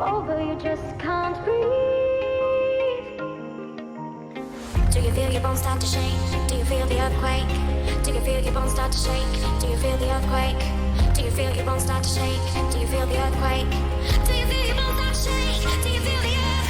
you over, you just can't breathe. Do you feel your bones start to shake? Do you feel the earthquake? Do you feel your bones start to shake? Do you feel the earthquake? Do you feel your bones start to shake? Do you feel the earthquake? Do you feel your bones start to shake? Do you feel the earthquake?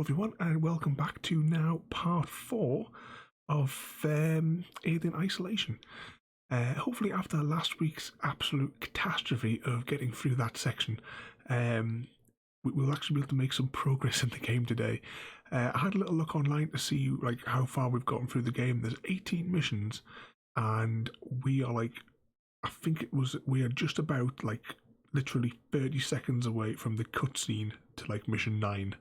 everyone, and welcome back to now part 4 of Alien Isolation. Hopefully after last week's absolute catastrophe of getting through that section, we'll actually be able to make some progress in the game today. I had a little look online to see how far we've gotten through the game. There's 18 missions, and we are we are just about literally 30 seconds away from the cutscene to mission 9.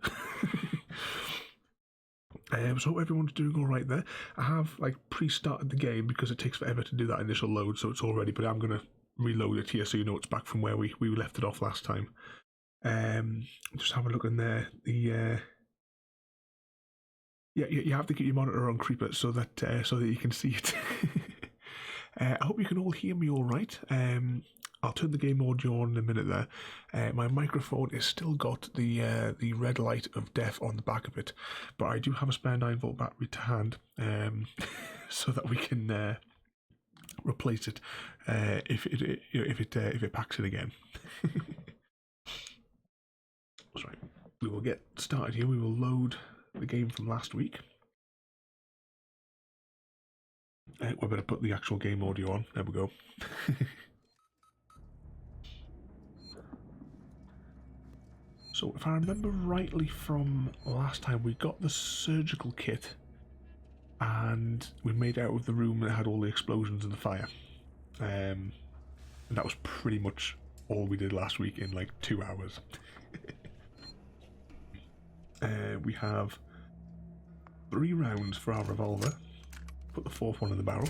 So hope everyone's doing alright there. I have pre-started the game because it takes forever to do that initial load, so it's all ready, but I'm going to reload it here so you know it's back from where we left it off last time. Just have a look in there. The you have to get your monitor on Creeper so that you can see it. I hope you can all hear me alright. I'll turn the game audio on in a minute there. My microphone has still got the red light of death on the back of it, but I do have a spare 9-volt battery to hand, so that we can replace it if it packs it again. That's right. We will get started here. We will load the game from last week. We better put the actual game audio on. There we go. So if I remember rightly from last time, we got the surgical kit and we made out of the room that had all the explosions and the fire. And that was pretty much all we did last week in 2 hours. We have 3 rounds for our revolver. Put the 4th one in the barrel.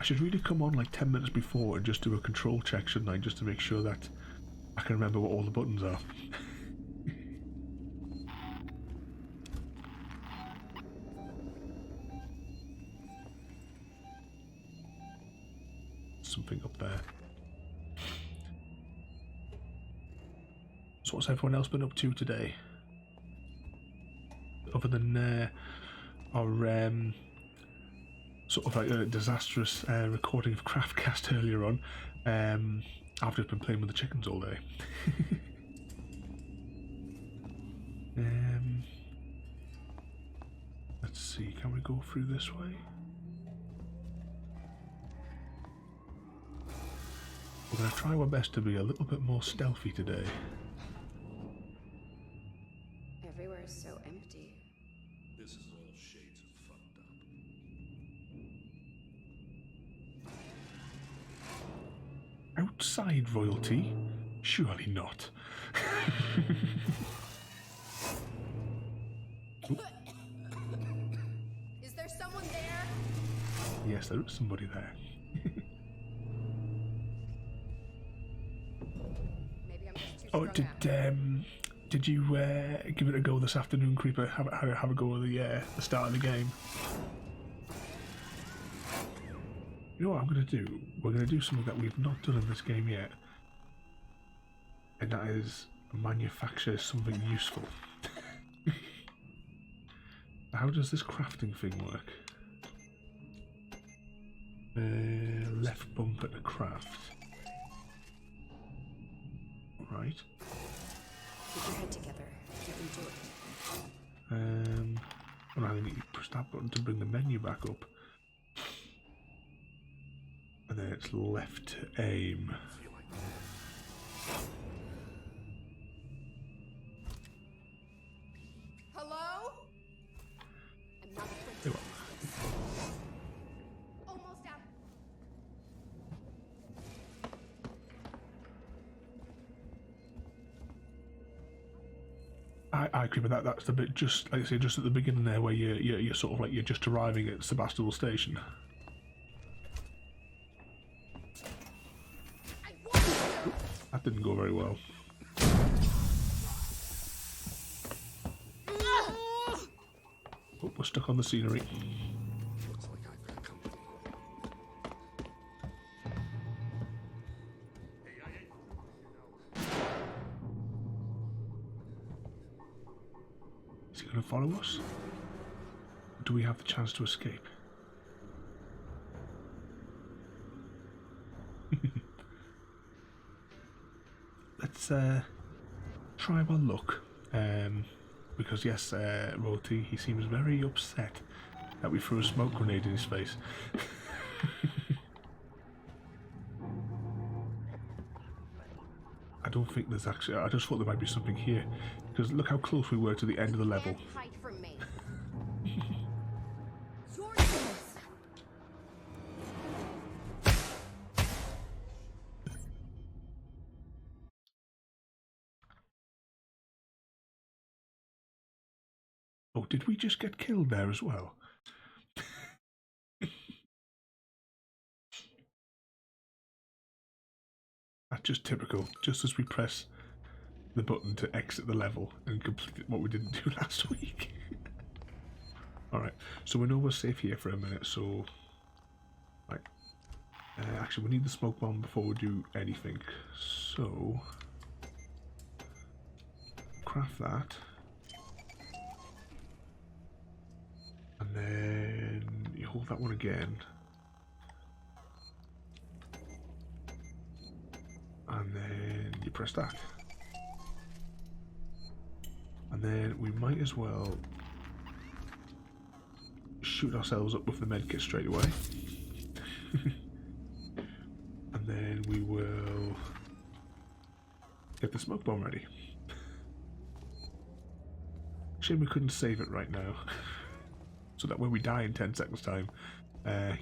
I should really come on 10 minutes before and just do a control check, shouldn't I? Just to make sure that I can remember what all the buttons are. Something up there. So what's everyone else been up to today? Other than our sort of a disastrous recording of Craftcast earlier on, I've just been playing with the chickens all day. Let's see, can we go through this way? We're going to try our best to be a little bit more stealthy today. Everywhere is so empty. This is all shades of fucked up. Outside royalty? Surely not. Is there someone there? Yes, there is somebody there. Maybe I'm just too Oh, strung out. did you give it a go this afternoon, Creeper? Have a go at the start of the game. You know what I'm going to do? We're going to do something that we've not done in this game yet, and that is manufacture something useful. How does this crafting thing work? Left bumper to craft. Right. Keep your head together. You can do it. Well, I need to push that button to bring the menu back up. And then it's left to aim. Hello? I'm not There we almost out. I agree with that. That's the bit just like I say, just at the beginning there, where you're sort of you're just arriving at Sebastopol station. That didn't go very well. Oh, we're stuck on the scenery. Looks like I've got company. Is he going to follow us? Or do we have the chance to escape? try our luck, because yes, Royalty, he seems very upset that we threw a smoke grenade in his face. I don't think there's actually... I just thought there might be something here, because look how close we were to the end of the level. Hide from me. Oh, did we just get killed there as well? That's just typical. Just as we press the button to exit the level and complete what we didn't do last week. Alright, so we know we're safe here for a minute, so... Right. Actually, we need the smoke bomb before we do anything. So... Craft that. And then you hold that one again. And then you press that. And then we might as well shoot ourselves up with the medkit straight away. And then we will get the smoke bomb ready. Shame we couldn't save it right now. So that when we die in 10 seconds time,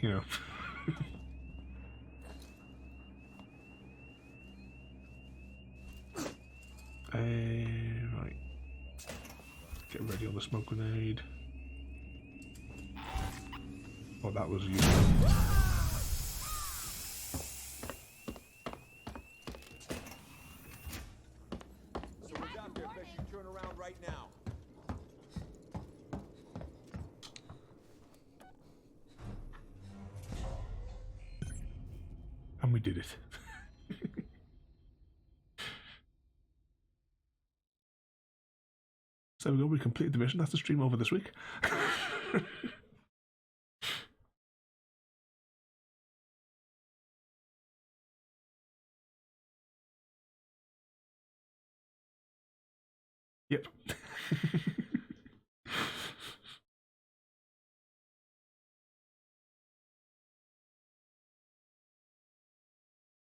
you know. Right. Get ready on the smoke grenade. Oh, that was useful. Someone's out there, best you turn around right now. And we did it. So there we go, we completed the mission. That's the stream over this week. Yep.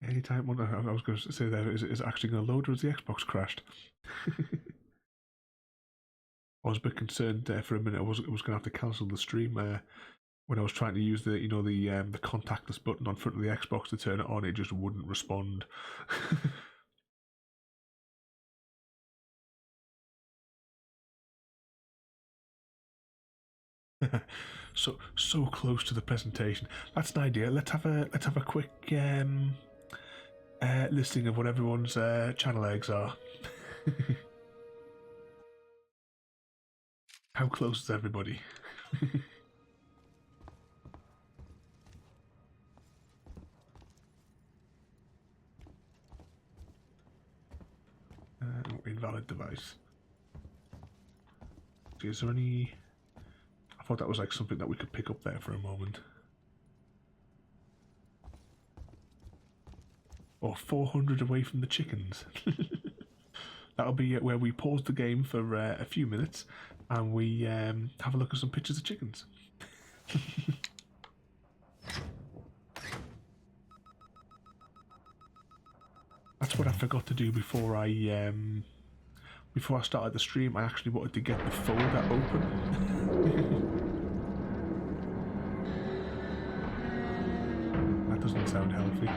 Anytime, well, I was going to say that, is it actually going to load or has the Xbox crashed? I was a bit concerned for a minute. I was going to have to cancel the stream when I was trying to use the the contactless button on front of the Xbox to turn it on. It just wouldn't respond. so close to the presentation. That's an idea. Let's have a quick listing of what everyone's channel eggs are. How close is everybody? Invalid device. Is there any... I thought that was like something that we could pick up there for a moment. Or 400 away from the chickens. That'll be where we pause the game for a few minutes and we have a look at some pictures of chickens. That's what I forgot to do before I started the stream. I actually wanted to get the folder open. That doesn't sound healthy.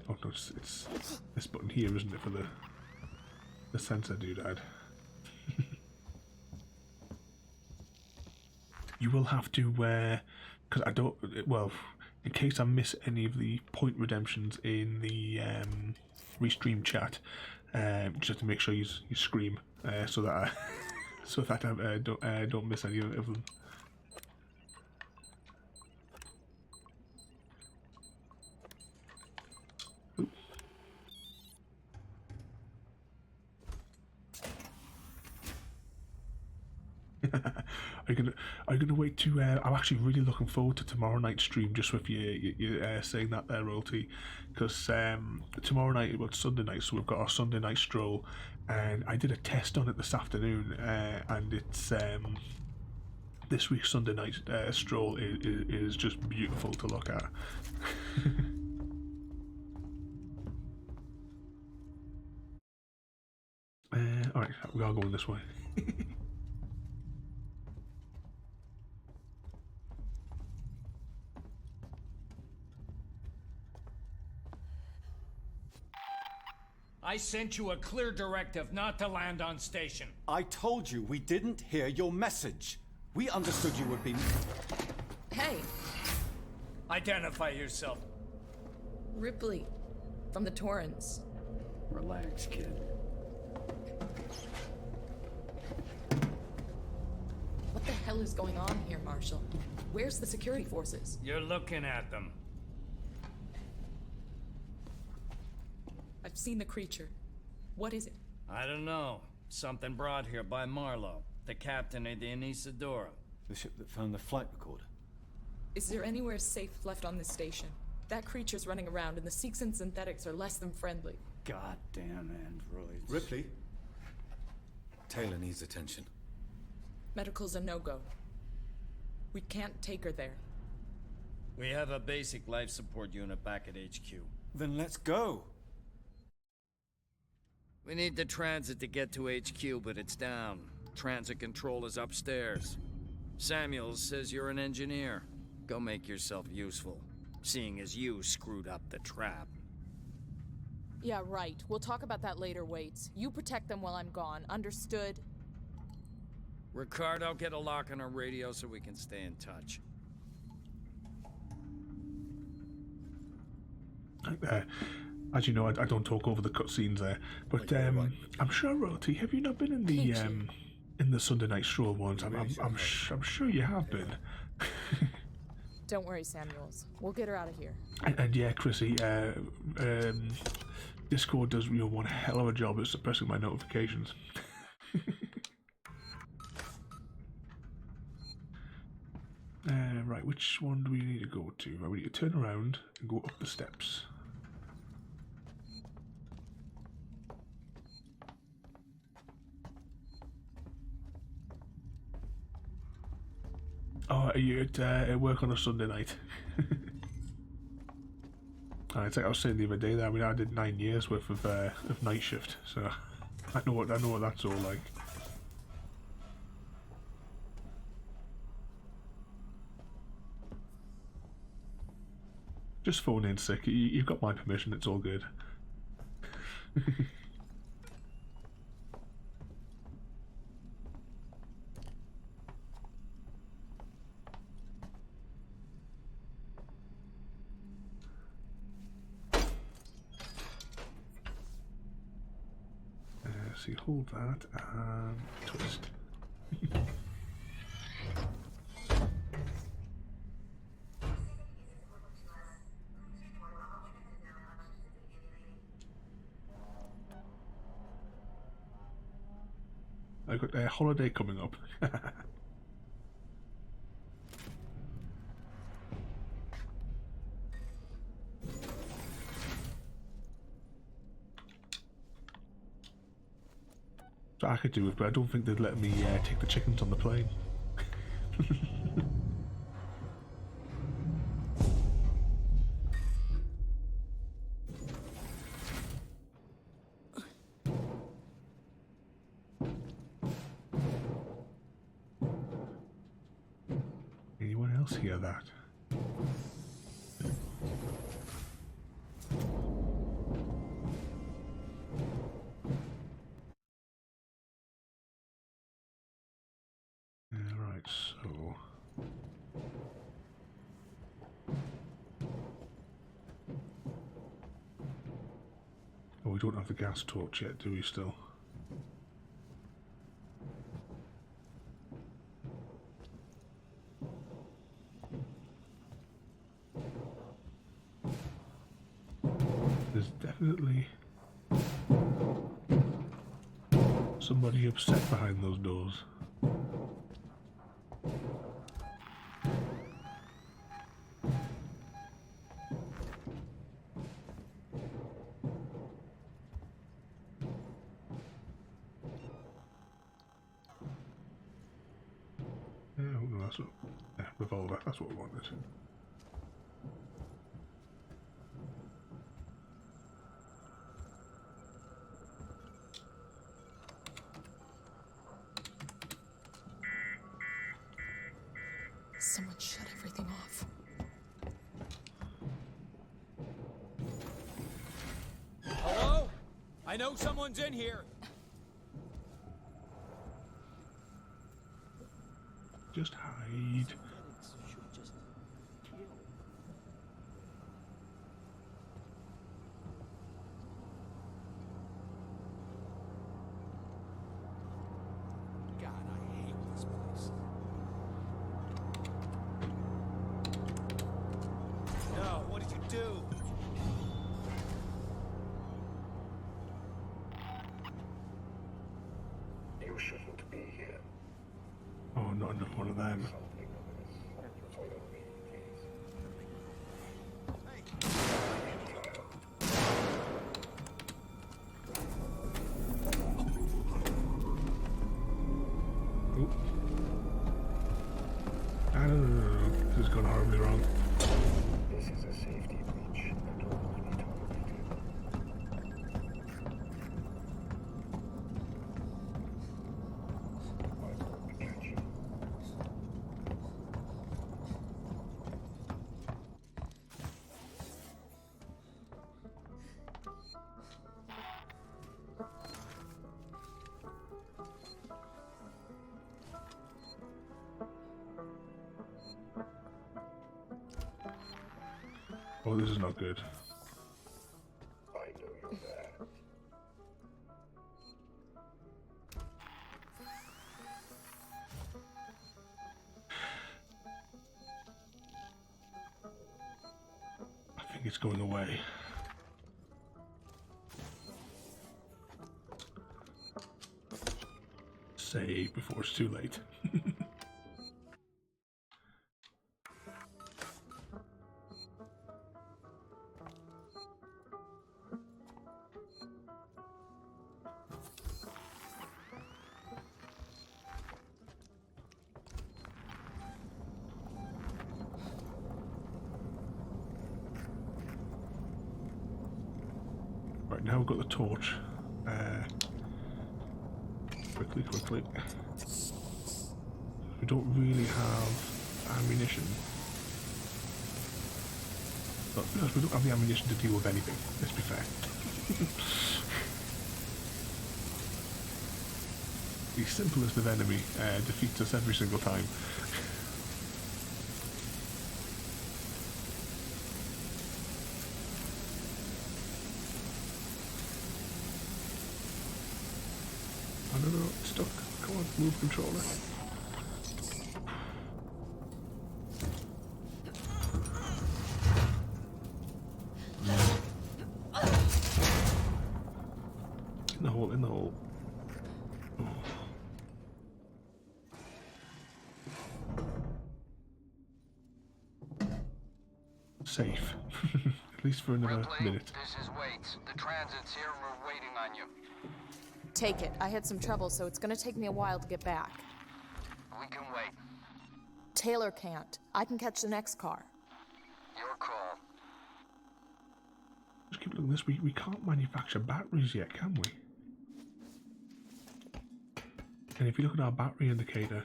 Oh no, it's this button here, isn't it, for the sensor doodad. You will have to, because I don't, well, in case I miss any of the point redemptions in the restream chat, just have to make sure you scream so that I don't miss any of them. are you gonna wait to? I'm actually really looking forward to tomorrow night's stream. Just with you saying that there, Royalty, because tomorrow night, well, it's Sunday night, so we've got our Sunday night stroll, and I did a test on it this afternoon, and it's this week's Sunday night stroll is just beautiful to look at. Alright, we are going this way. I sent you a clear directive not to land on station. I told you we didn't hear your message. We understood you would be... Hey, Identify yourself. Ripley, from the Torrens. Relax, kid. What the hell is going on here, Marshal? Where's the security forces? You're looking at them. I've seen the creature. What is it? I don't know. Something brought here by Marlowe, the captain of the Anisadora. The ship that found the flight recorder. Is there anywhere safe left on this station? That creature's running around, and the Seeks and synthetics are less than friendly. Goddamn androids. Ripley? Taylor needs attention. Medical's a no-go. We can't take her there. We have a basic life support unit back at HQ. Then let's go. We need the transit to get to HQ, but it's down. Transit control is upstairs. Samuels says you're an engineer. Go make yourself useful, seeing as you screwed up the trap. Yeah, right. We'll talk about that later, Waits. You protect them while I'm gone. Understood? Ricardo, get a lock on our radio so we can stay in touch. As you know, I don't talk over the cutscenes there, but I'm sure, Royalty, have you not been in the Sunday night stroll ones? I'm sure you have been. Don't worry, Samuels. We'll get her out of here. And yeah, Chrissy, Discord does one hell of a job at suppressing my notifications. Right, which one do we need to go to? Right, we need to turn around and go up the steps. Oh, are you at work on a Sunday night? It's like I was saying the other day that I did 9 years worth of night shift, so I know what that's all like. Just phone in sick. You've got my permission. It's all good. So you hold that and twist. I've got a holiday coming up. So I could do it, but I don't think they'd let me take the chickens on the plane. Anyone else hear that? Right, so oh, we don't have the gas torch yet, do we still? There's definitely somebody upset behind those doors. revolver. That's what we wanted. Someone shut everything off. Hello? I know someone's in here. Just hide. God, I hate this place. No, what did you do? You shouldn't be here. Oh, not another one of them. Oop. No. This has gone horribly wrong. This is a safety breach and will not be tolerated. I will catch you. Oh, this is not good. I know you're there. I think it's going away. Save before it's too late. Right, now we've got the torch. Quickly. We don't really have ammunition. But because we don't have the ammunition to deal with anything, let's be fair. The simplest of enemy defeats us every single time. Oh no, it's stuck. Come on, move controller. In the hole. Oh. Safe. At least for another minute. This is Waits. The transit's here and we're waiting on you. Take it. I had some trouble, so it's gonna take me a while to get back. We can wait. Taylor can't. I can catch the next car. Your call. Just keep looking at this. We can't manufacture batteries yet, can we? And if you look at our battery indicator,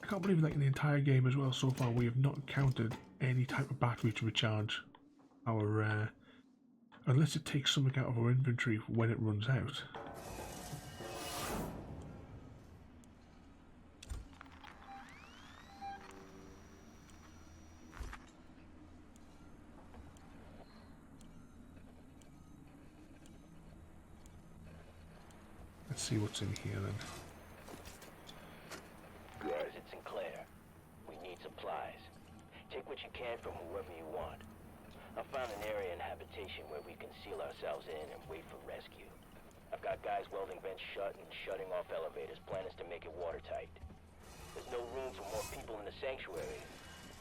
I can't believe that in the entire game as well so far we have not encountered any type of battery to recharge our unless it takes something out of our inventory when it runs out. Let's see what's in here then. Guys, it's Sinclair. We need supplies. Take what you can from whoever you want. I found an area in habitation where we can seal ourselves in and wait for rescue. I've got guys welding vents shut and shutting off elevators. Plan is to make it watertight. There's no room for more people in the sanctuary,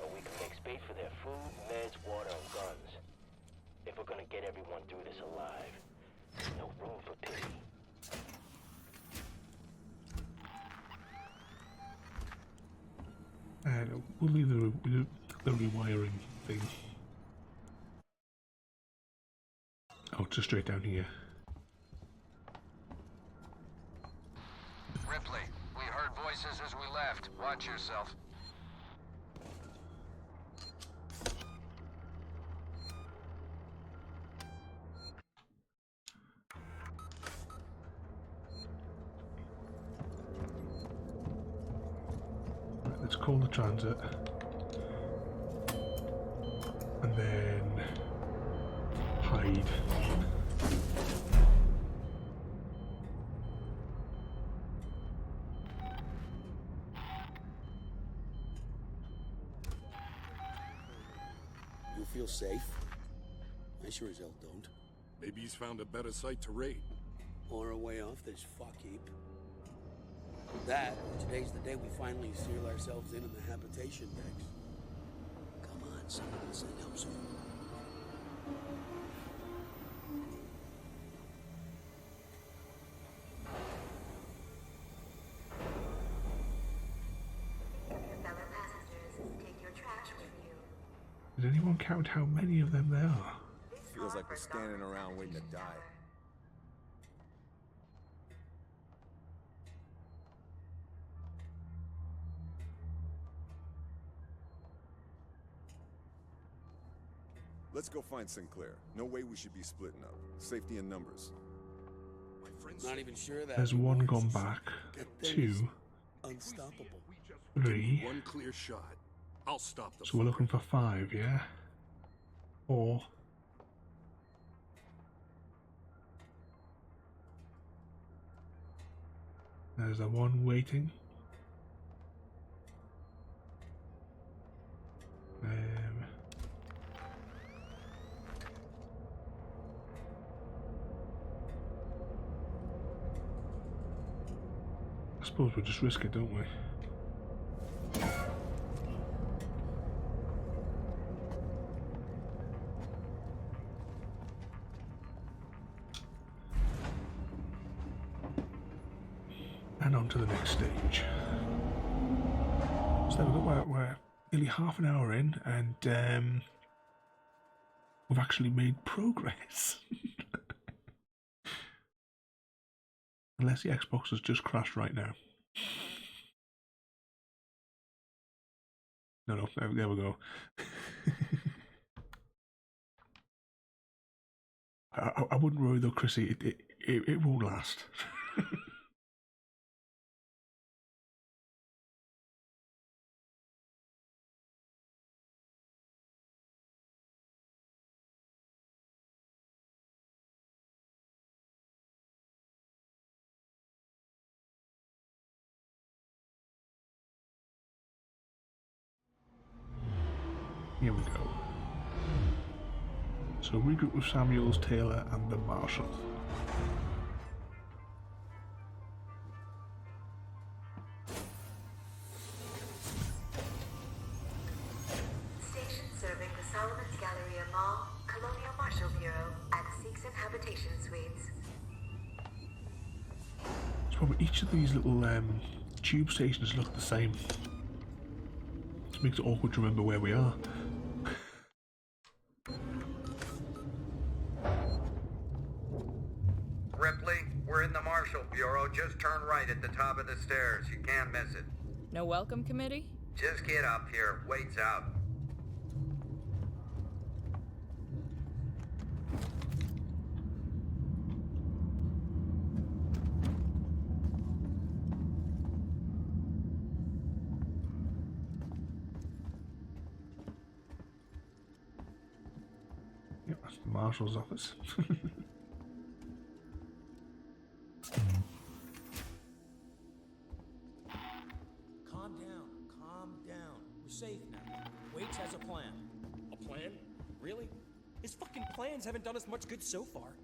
but we can make space for their food, meds, water, and guns. If we're gonna get everyone through this alive, there's no room for pity. we'll leave the rewiring thing. Oh, just straight down here. Ripley, we heard voices as we left. Watch yourself. Right, let's call the transit. And then hide. You feel safe? I sure as hell don't. Maybe he's found a better site to raid. Or a way off this fuck heap. That, today's the day we finally seal ourselves in the habitation decks. Come on, someone will send help soon. Fellow passengers, take your trash with you. Did anyone count how many of them there are? Feels like we're standing around waiting to die. Let's go find Sinclair. No way we should be splitting up. Safety in numbers. Not even sure that. There's one gone back. Two. Unstoppable. Three. One clear shot. I'll stop the. So we're looking for 5, yeah? 4. There's the one waiting. I suppose we'll just risk it, don't we? And on to the next stage. So there we go, we're nearly half an hour in, and we've actually made progress. Unless the Xbox has just crashed right now. No, there we go. I wouldn't worry though, Chrissy, it won't last. Here we go. So regroup with Samuels, Taylor, and the Marshal. Station serving the Solomon's Galleria Mall, Colonial Marshal Bureau, at Six and Habitation Suites. So probably each of these little tube stations look the same. It makes it awkward to remember where we are. Ripley, we're in the Marshal Bureau. Just turn right at the top of the stairs. You can't miss it. No welcome committee? Just get up here. Wait's out. Yep, that's the Marshal's office. Calm down. We're safe now. Waits has a plan. A plan? Really? His fucking plans haven't done us much good so far.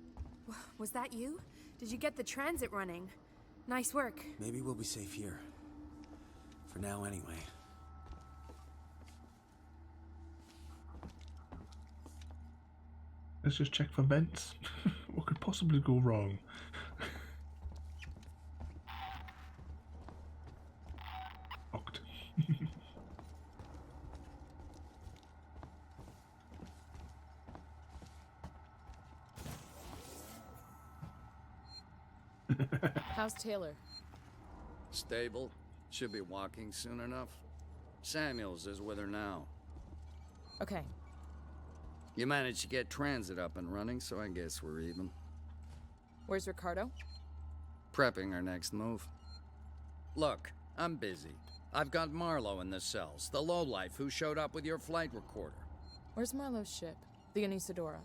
Was that you? Did you get the transit running? Nice work. Maybe we'll be safe here. For now, anyway. Let's just check for vents. What could possibly go wrong? Locked. How's Taylor? Stable. Should be walking soon enough. Samuels is with her now. Okay. You managed to get transit up and running, so I guess we're even. Where's Ricardo? Prepping our next move. Look, I'm busy. I've got Marlowe in the cells, the lowlife who showed up with your flight recorder. Where's Marlowe's ship? The Anisadora.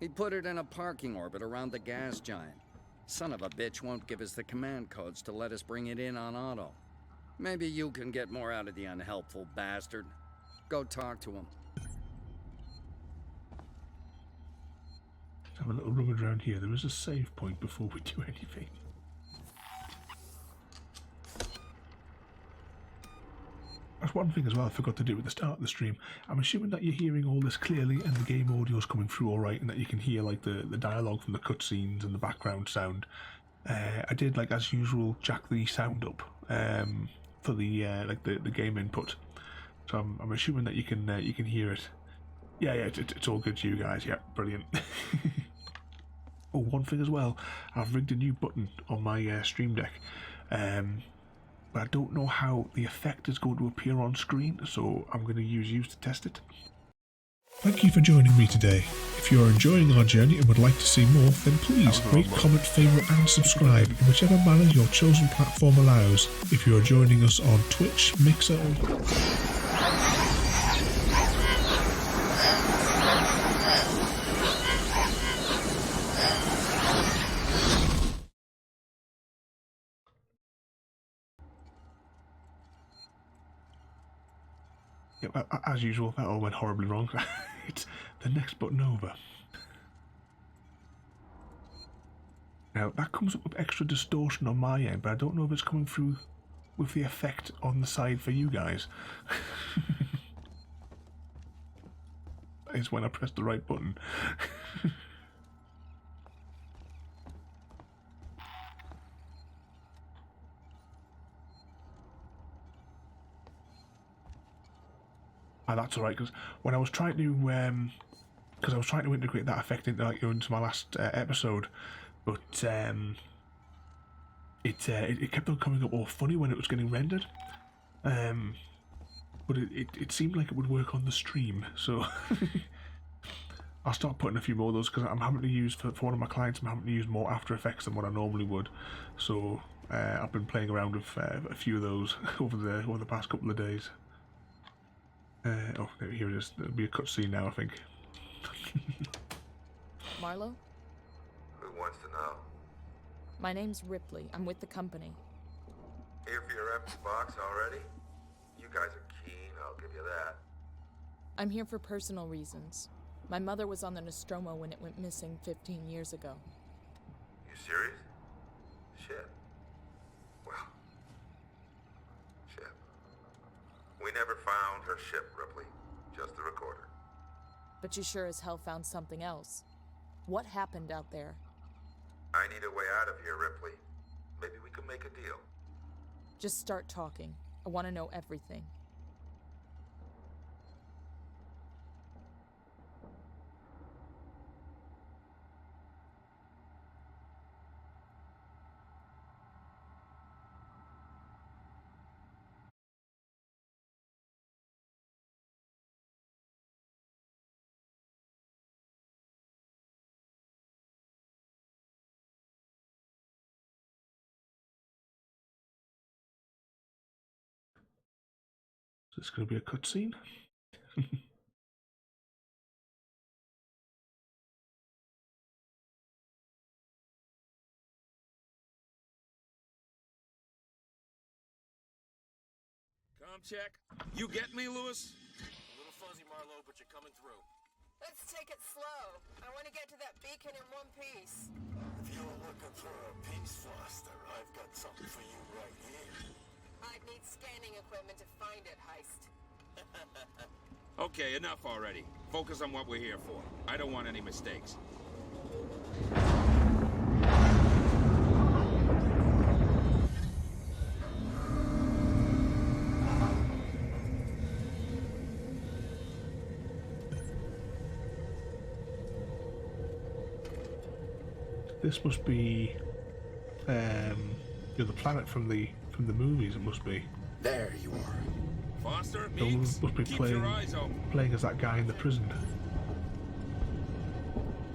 He put it in a parking orbit around the gas giant. Son of a bitch won't give us the command codes to let us bring it in on auto. Maybe you can get more out of the unhelpful bastard. Go talk to him. Let's have a little rummage around here. There is a save point before we do anything. That's one thing as well I forgot to do at the start of the stream. I'm assuming that you're hearing all this clearly and the game audio is coming through alright, and that you can hear like the dialogue from the cutscenes and the background sound. I did, like as usual, jack the sound up for the like the game input. So I'm assuming that you can hear it. Yeah, it's all good to you guys. Yeah, brilliant. Oh, one thing as well, I've rigged a new button on my Stream Deck. But I don't know how the effect is going to appear on screen, so I'm going to use you to test it. Thank you for joining me today. If you are enjoying our journey and would like to see more, then please rate, comment, favourite and subscribe in whichever manner your chosen platform allows. If you are joining us on Twitch, Mixer or... Yeah, as usual, that all went horribly wrong. It's the next button over. Now, that comes up with extra distortion on my end, but I don't know if it's coming through with the effect on the side for you guys. It's when I press the right button. That's alright, because when I was trying to integrate that effect into my last episode, but it kept on coming up all funny when it was getting rendered. But it seemed like it would work on the stream, so I'll start putting a few more of those, because I'm having to use for one of my clients. I'm having to use more After Effects than what I normally would. So I've been playing around with a few of those over the past couple of days. Oh, here it is. There'll be a cutscene now, I think. Marlowe? Who wants to know? My name's Ripley. I'm with the company. Here for your empty box already? You guys are keen, I'll give you that. I'm here for personal reasons. My mother was on the Nostromo when it went missing 15 years ago. You serious? Shit. Well, shit. We never found her ship, Ripley. Just the recorder. But you sure as hell found something else. What happened out there? I need a way out of here, Ripley. Maybe we can make a deal. Just start talking. I want to know everything. So it's going to be a cutscene. Com check. You get me, Lewis? A little fuzzy, Marlowe, but you're coming through. Let's take it slow. I want to get to that beacon in one piece. If you're looking for a peace foster, I've got something for you right here. I'd need scanning equipment to find it, Heist. Okay, enough already. Focus on what we're here for. I don't want any mistakes. This must be the planet from the movies. It must be. There you are. Foster, Someone Meeks, must be keep playing your eyes open. playing as that guy in the prison.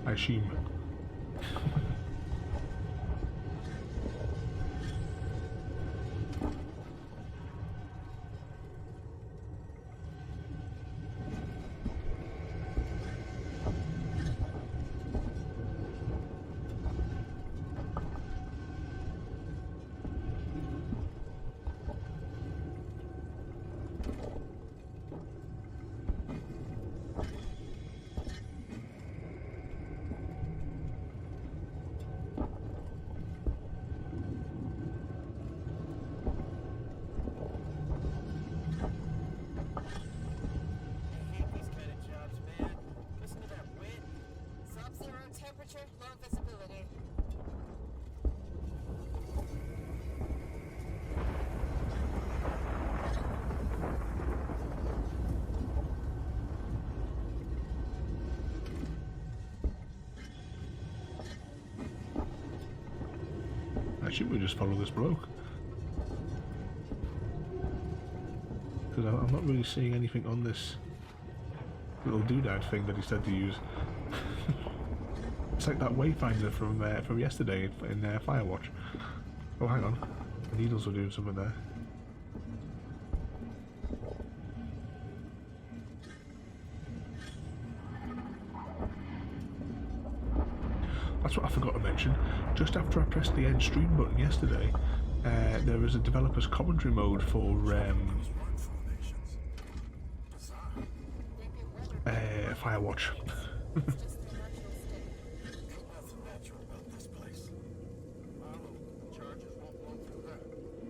I assume. Actually, we just follow this bloke. Because I'm not really seeing anything on this little doodad thing that he said to use. It's like that wayfinder from yesterday in Firewatch. Oh, hang on. The needles were doing something there. That's what I forgot to mention. Just after I pressed the end stream button yesterday, there is a developer's commentary mode for Firewatch.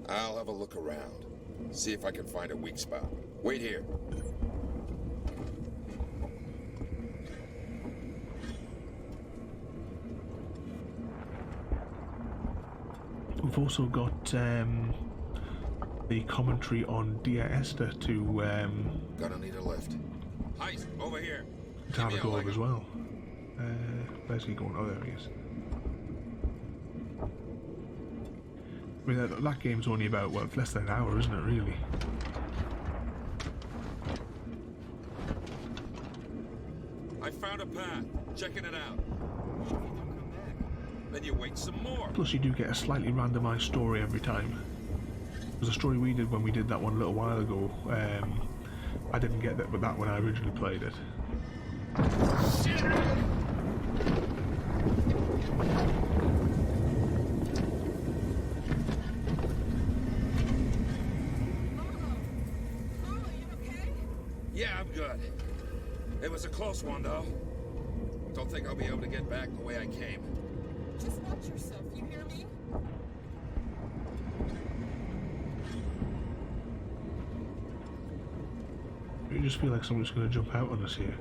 I'll have a look around. See if I can find a weak spot. Wait here. We've also got the commentary on Dear Esther to Gonna need a lift. Heist, over here. Tarragorb as well. Where's he going? Oh, there he is. I mean, that game's only about, well, less than an hour, isn't it, really? I found a path. Checking it out. Then you wait some more. Plus you do get a slightly randomised story every time. There's a story we did when we did that one a little while ago. I didn't get that, but that when I originally played it. Yeah, I'm good. It was a close one, though. Don't think I'll be able to get back the way I came. Just watch yourself, you hear me? You just feel like someone's going to jump out on us here.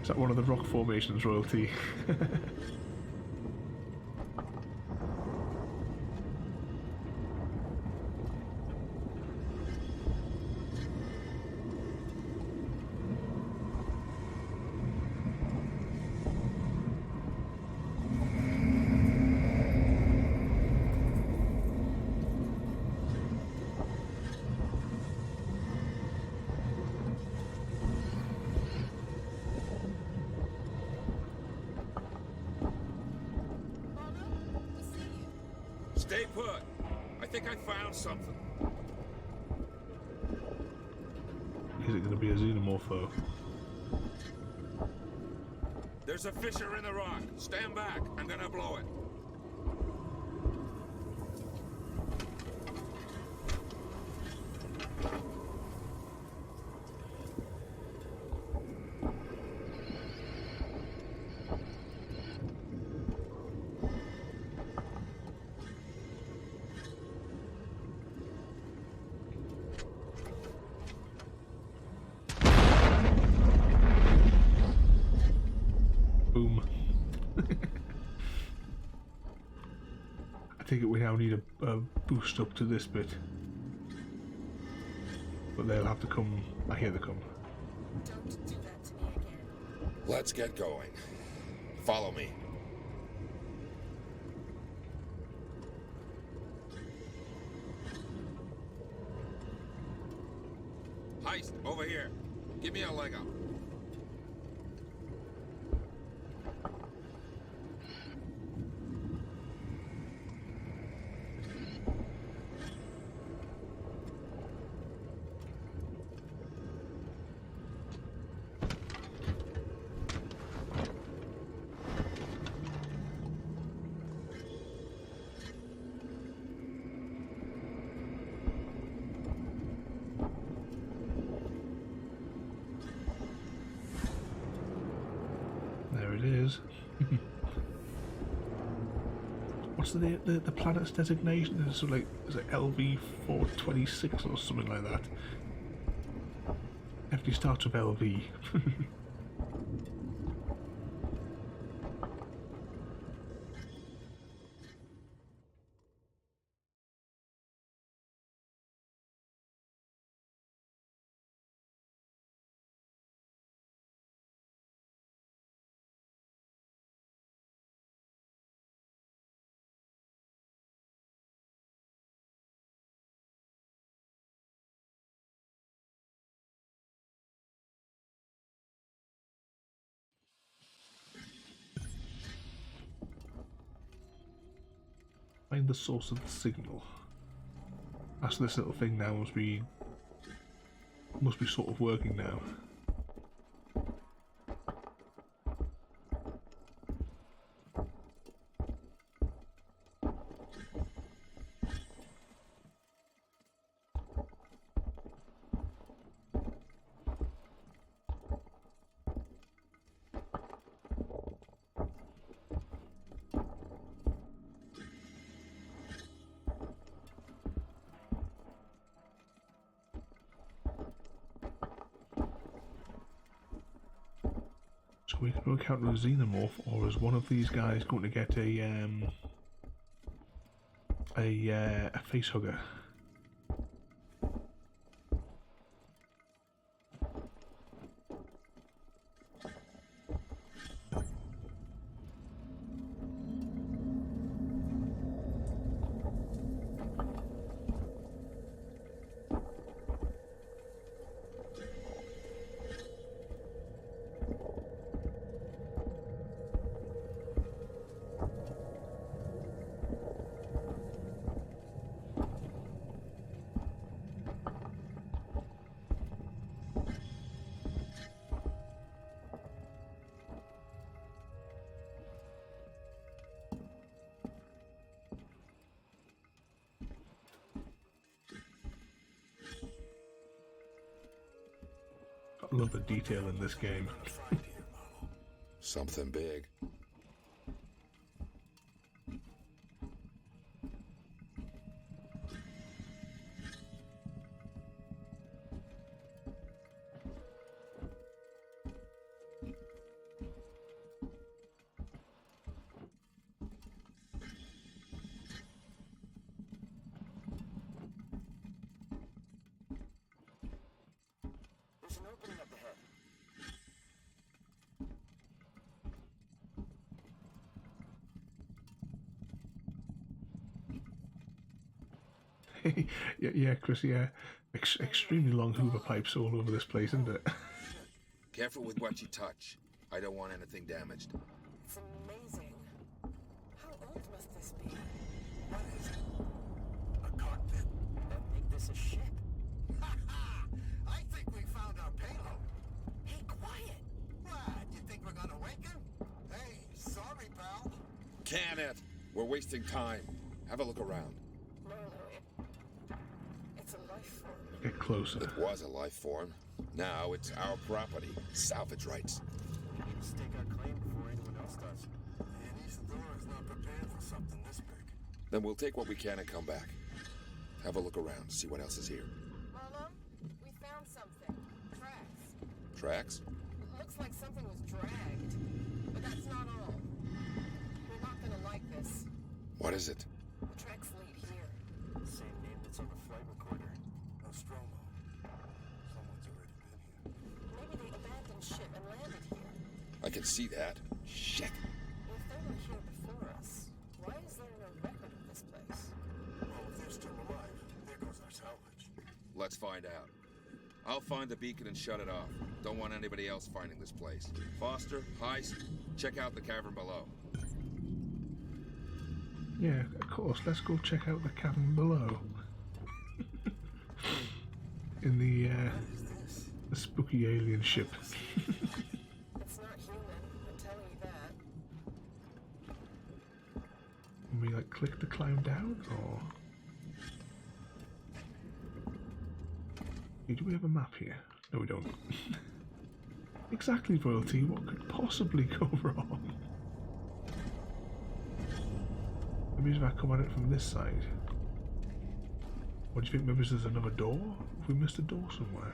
Is that one of the rock formations royalty? Stay put. I think I found something. Is it going to be a xenomorpho? There's a fissure in the rock. Stand back. I'm gonna blow it. Boom. I take it we now need a boost up to this bit. But they'll have to come. Here they come. Don't do that to me again. Let's get going. Follow me. Heist, over here. Give me a leg up. There it is. What's the planet's designation? Is it like, is it LV 426 or something like that? Everything starts with LV. Find the source of the signal. That's this little thing now must be sort of working now. So we can work out the xenomorph, or is one of these guys going to get a face hugger? Got a lot of detail in this game. Something big. There's an opening up ahead. yeah, Chris, yeah. Extremely long Hoover pipes all over this place, isn't it? Careful with what you touch. I don't want anything damaged. It's amazing. How old must this be? What is it? A cockpit? That make this a ship? I think we found our payload. Hey, quiet! What? You think we're gonna wake him? Hey, sorry, pal. Can it? We're wasting time. Have a look around. No, it's a life form. Get closer. It was a life form. Now it's our property. Salvage rights. We need to stake our claim before anyone else does. And Isadora's not prepared for something this big. Then we'll take what we can and come back. Have a look around, see what else is here. Marlon, we found something. Tracks. Tracks? Looks like something was dragged. But that's not all. We're not gonna like this. What is it? The tracks lead here. Same name that's on the flight recorder. Nostromo. can see that. Shit. If they were here before us, why is there no record of this place? Well, if they're still alive, there goes our salvage. Let's find out. I'll find the beacon and shut it off. Don't want anybody else finding this place. Foster, Heist, check out the cavern below. Yeah, of course. Let's go check out the cavern below. In the spooky alien ship. It's not human, I'm telling you that. Can we like click to climb down, or do we have a map here? No, we don't. Exactly, Royalty. What could possibly go wrong? Maybe if I come at it from this side. What do you think? Maybe there's another door? Have we missed a door somewhere?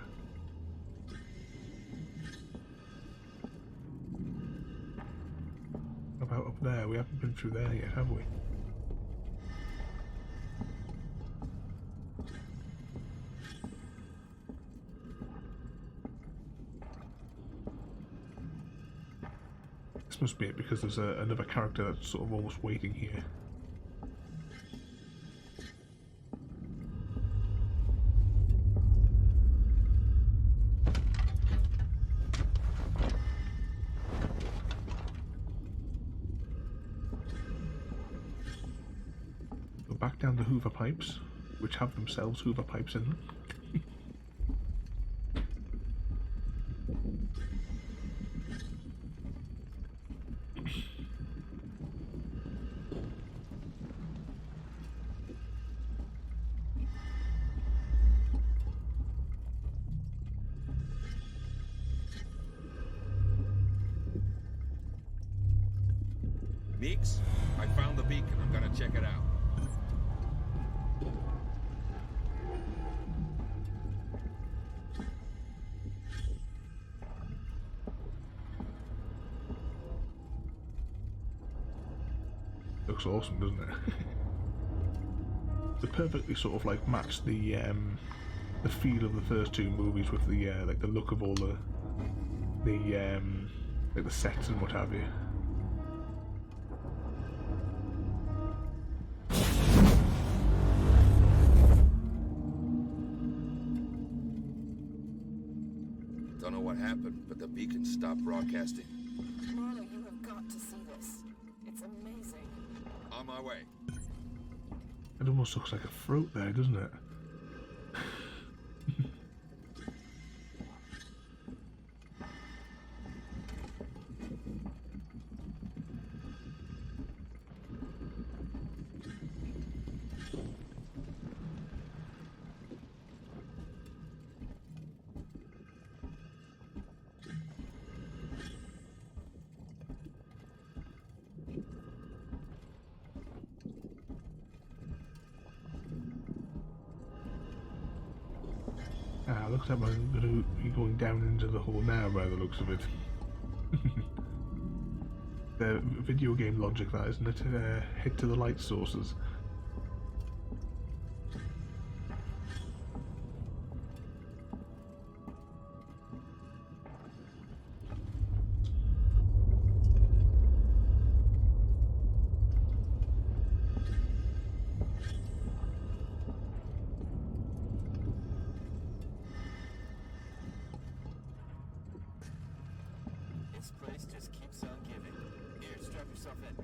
About up there? We haven't been through there yet, have we? This must be it, because there's another character that's sort of almost waiting here. Go back down the Hoover pipes, which have themselves Hoover pipes in them. Meeks, I found the beacon. I'm gonna check it out. Looks awesome, doesn't it? They perfectly sort of like match the feel of the first two movies with the like the look of all the like the sets and what have you. Don't know what happened, but the beacon stopped broadcasting. Marlowe, you have got to see this. It's amazing. On my way. It almost looks like a throat there, doesn't it? Looks like I'm going to be going down into the hole now by the looks of it. The video game logic, that, isn't it? Head to the light sources. This place just keeps on giving. Here, strap yourself in.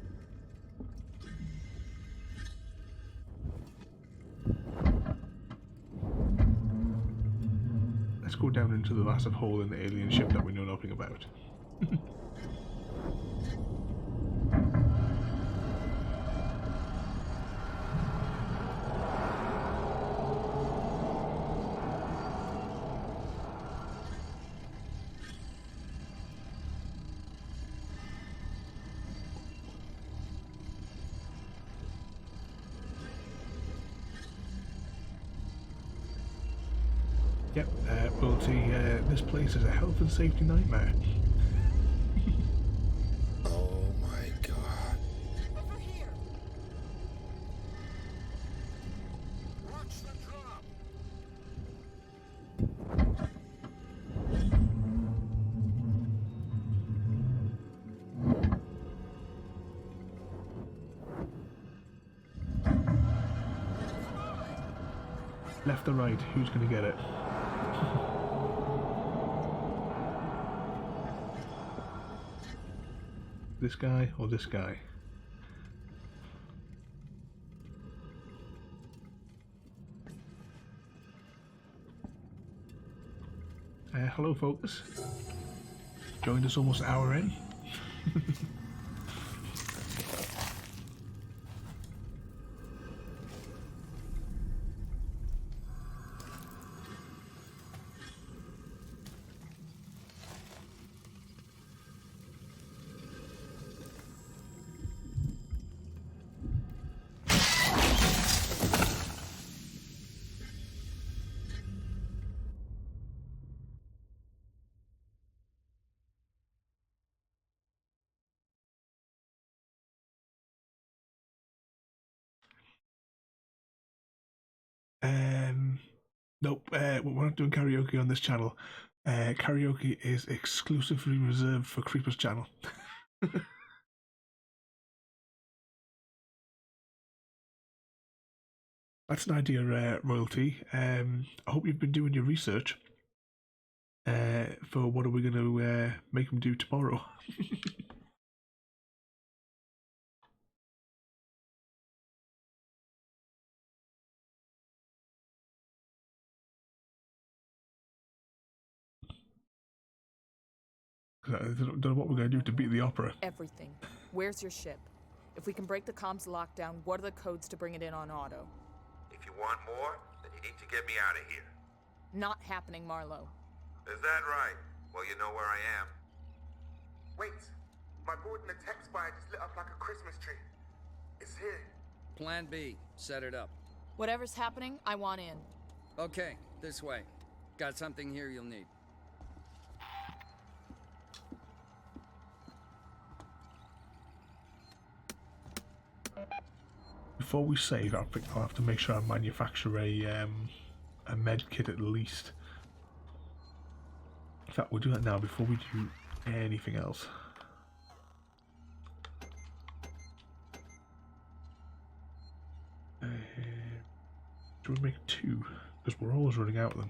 Let's go down into the massive hole in the alien ship that we know nothing about. Yep, this place is a health and safety nightmare. Oh my god. Over here. Watch the drop. Left or right? Who's going to get it? This guy or this guy? Hello, Focus. Joined us almost an hour in. Nope, we're not doing karaoke on this channel. Karaoke is exclusively reserved for Creeper's channel. That's an idea, Royalty. I hope you've been doing your research for what are we going to make them do tomorrow. I don't know what we're going to do to beat the opera. Everything. Where's your ship? If we can break the comms lockdown, what are the codes to bring it in on auto? If you want more, then you need to get me out of here. Not happening, Marlowe. Is that right? Well, you know where I am. Wait, my board in the tech spire just lit up like a Christmas tree. It's here. Plan B. Set it up. Whatever's happening, I want in. Okay, this way. Got something here you'll need. Before we save, I'll have to make sure I manufacture a med kit at least. In fact, we'll do that now before we do anything else. Do we make 2? Because we're always running out of them.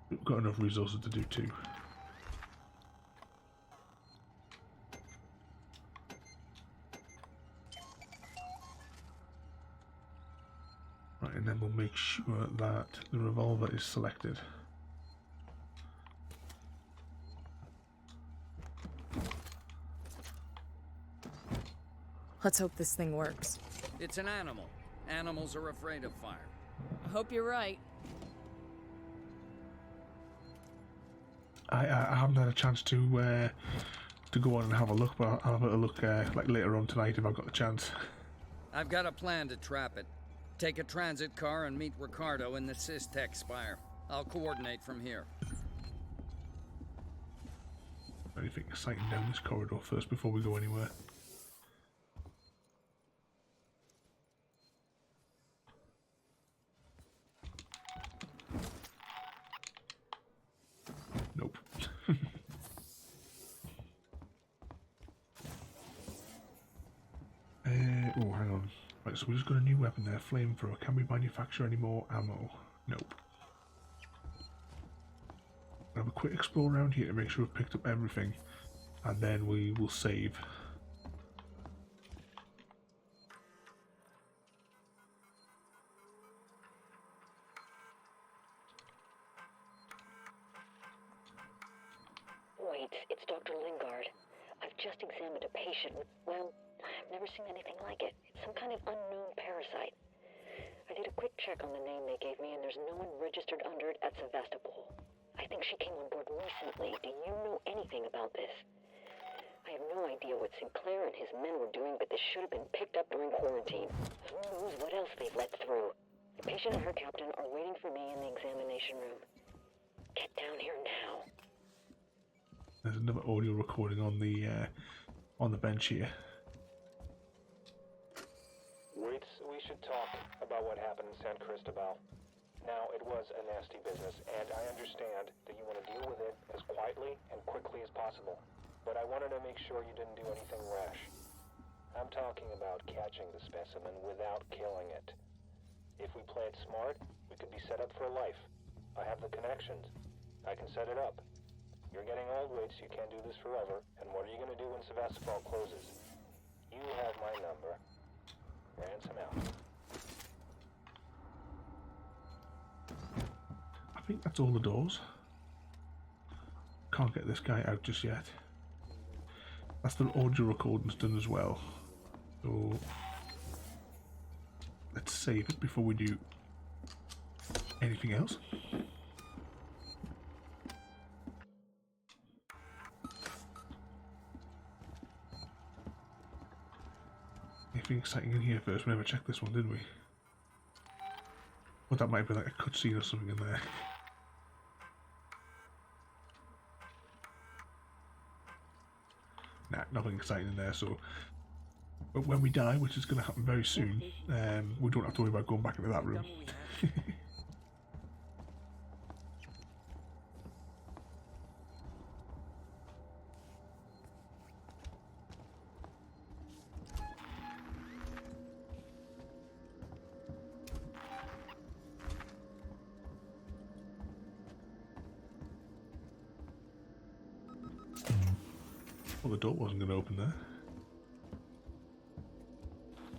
We've got enough resources to do 2. Right, and then we'll make sure that the revolver is selected. Let's hope this thing works. It's an animal. Animals are afraid of fire. I hope you're right. I haven't had a chance to go on and have a look, but I'll have a look like later on tonight if I've got the chance. I've got a plan to trap it. Take a transit car and meet Ricardo in the Systech Spire. I'll coordinate from here. Anything exciting down this corridor first before we go anywhere? Nope. Oh, hang on. Right, so we just got a new weapon there, flamethrower. Can we manufacture any more ammo? Nope. I'll have a quick explore around here to make sure we've picked up everything, and then we will save. Wait, it's Dr. Lingard. I've just examined a patient with, well, I've never seen anything like it. It's some kind of unknown parasite. I did a quick check on the name they gave me, and there's no one registered under it at Sevastopol. I think she came on board recently. Do you know anything about this? I have no idea what Sinclair and his men were doing, but this should have been picked up during quarantine. Who knows what else they've let through? The patient and her captain are waiting for me in the examination room. Get down here now. There's another audio recording on the bench here. Wait, we should talk about what happened in San Cristobal. Now, it was a nasty business, and I understand that you want to deal with it as quietly and quickly as possible. But I wanted to make sure you didn't do anything rash. I'm talking about catching the specimen without killing it. If we play it smart, we could be set up for life. I have the connections. I can set it up. You're getting old, Waits, you can't do this forever. And what are you gonna do when Sevastopol closes? You have my number. Ransom out. I think that's all the doors. Can't get this guy out just yet. That's the audio recording's done as well. So let's save it before we do anything else. Anything exciting in here first? We never checked this one, did we? Well, that might be like a cutscene or something in there. Nah, nothing exciting in there, so but when we die, which is going to happen very soon, we don't have to worry about going back into that room. Well, the door wasn't going to open there.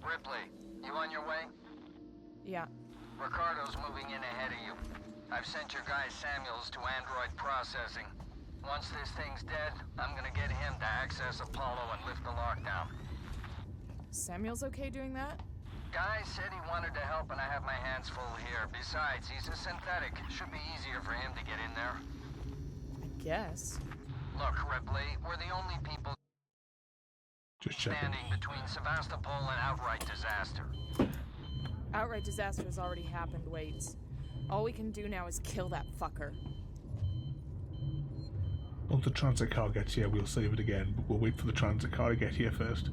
Ripley, you on your way? Yeah. Ricardo's moving in ahead of you. I've sent your guy Samuels to android processing. Once this thing's dead, I'm gonna get him to access Apollo and lift the lockdown. Samuel's okay doing that? Guy said he wanted to help and I have my hands full here. Besides, he's a synthetic. Should be easier for him to get in there. I guess. Look, Ripley, we're the only people standing between Sevastopol and outright disaster. Outright disaster has already happened, Waits. All we can do now is kill that fucker. Once the transit car gets here, we'll save it again, but we'll wait for the transit car to get here first.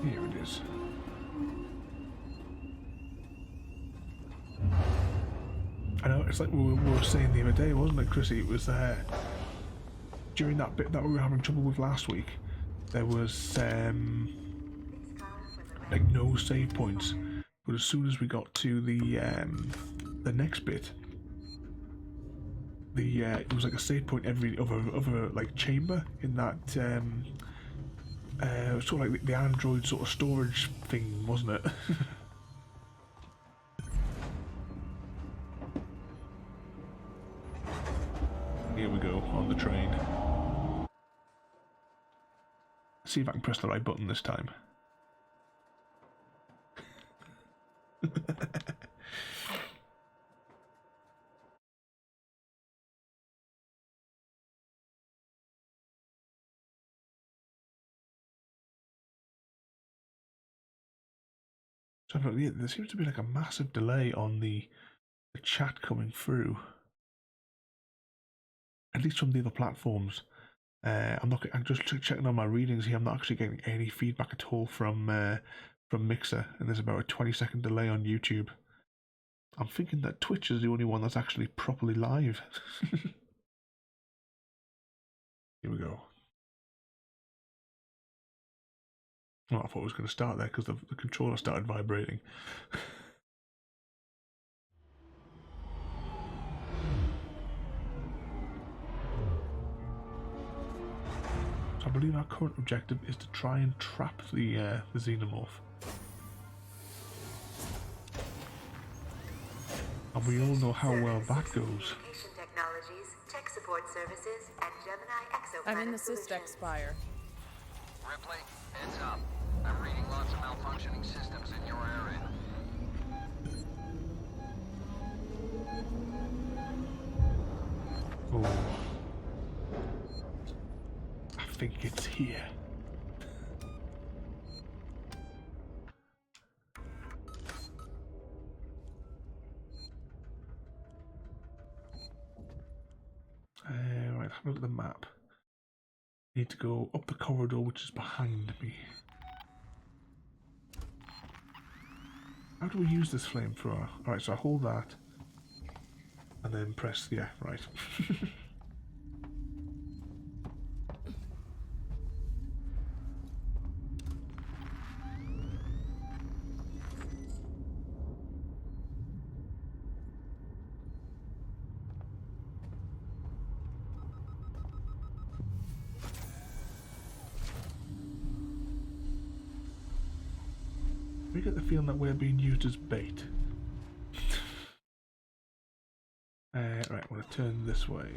Here it is. I know, it's like we were saying the other day, wasn't it, Chrissy? It was during that bit that we were having trouble with last week, there was like no save points, but as soon as we got to the next bit, it was like a save point every other like chamber in that sort of like the Android sort of storage thing, wasn't it? Here we go, on the train. See if I can press the right button this time. So there seems to be like a massive delay on the chat coming through. At least from the other platforms. I'm just checking on my readings here. I'm not actually getting any feedback at all from Mixer, and there's about a 20-second delay on YouTube. I'm thinking that Twitch is the only one that's actually properly live. Here we go. Well, I thought it was going to start there because the controller started vibrating. So I believe our current objective is to try and trap the xenomorph. And we all know how well that goes. Tech support services, and Gemini Exoplanet I'm in the Solutions. Systech Spire. Ripley, heads up. I'm reading lots of malfunctioning systems in your area. Oh. I think it's here. Right, have a look at the map. Need to go up the corridor which is behind me. How do we use this flamethrower? Alright, so I hold that and then press, yeah, right. We get the feeling that we're being used as bait. Right, I'm going to turn this way.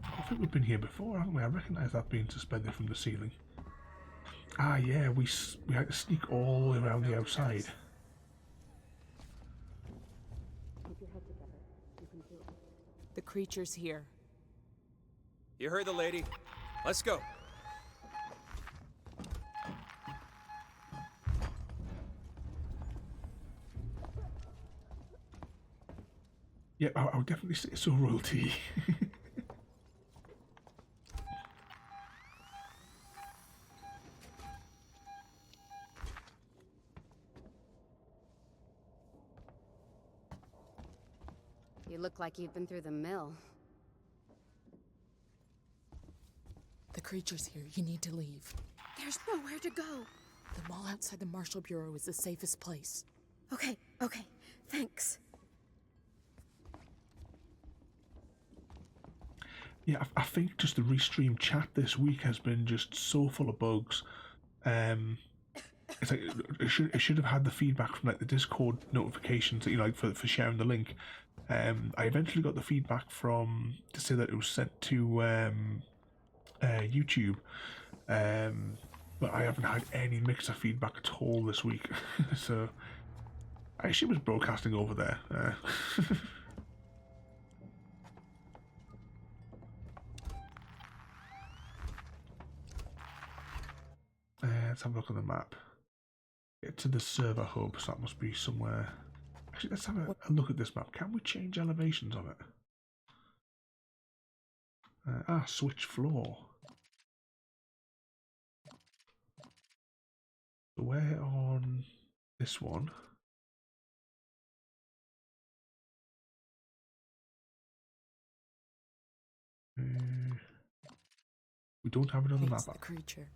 I think we've been here before, haven't we? I recognise that being suspended from the ceiling. Ah, yeah, we had to sneak all the way around the outside. The creature's here. You heard the lady. Let's go. Yeah, I would definitely say so, royalty. You look like you've been through the mill. The creature's here. You need to leave. There's nowhere to go. The mall outside the Marshal Bureau is the safest place. Okay, thanks. Yeah, I think just the restream chat this week has been just so full of bugs. It's like it should have had the feedback from like the Discord notifications that you like for sharing the link. I eventually got the feedback to say that it was sent to YouTube, but I haven't had any mixer feedback at all this week. So I assume it's broadcasting over there. Let's have a look on the map. Get to the server hub, so that must be somewhere. Actually, let's have a look at this map. Can we change elevations on it? Switch floor. So we're on this one. We don't have it on the map. The creature.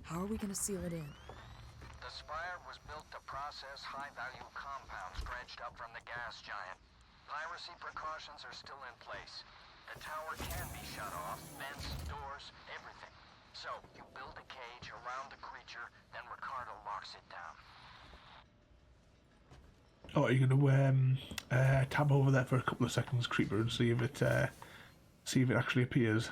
How are we going to seal it in? The spire was built to process high-value compounds dredged up from the gas giant. Piracy precautions are still in place. The tower can be shut off, vents, doors, everything. So, you build a cage around the creature, then Ricardo locks it down. Oh, are you going to tab over there for a couple of seconds, Creeper, and see if it actually appears?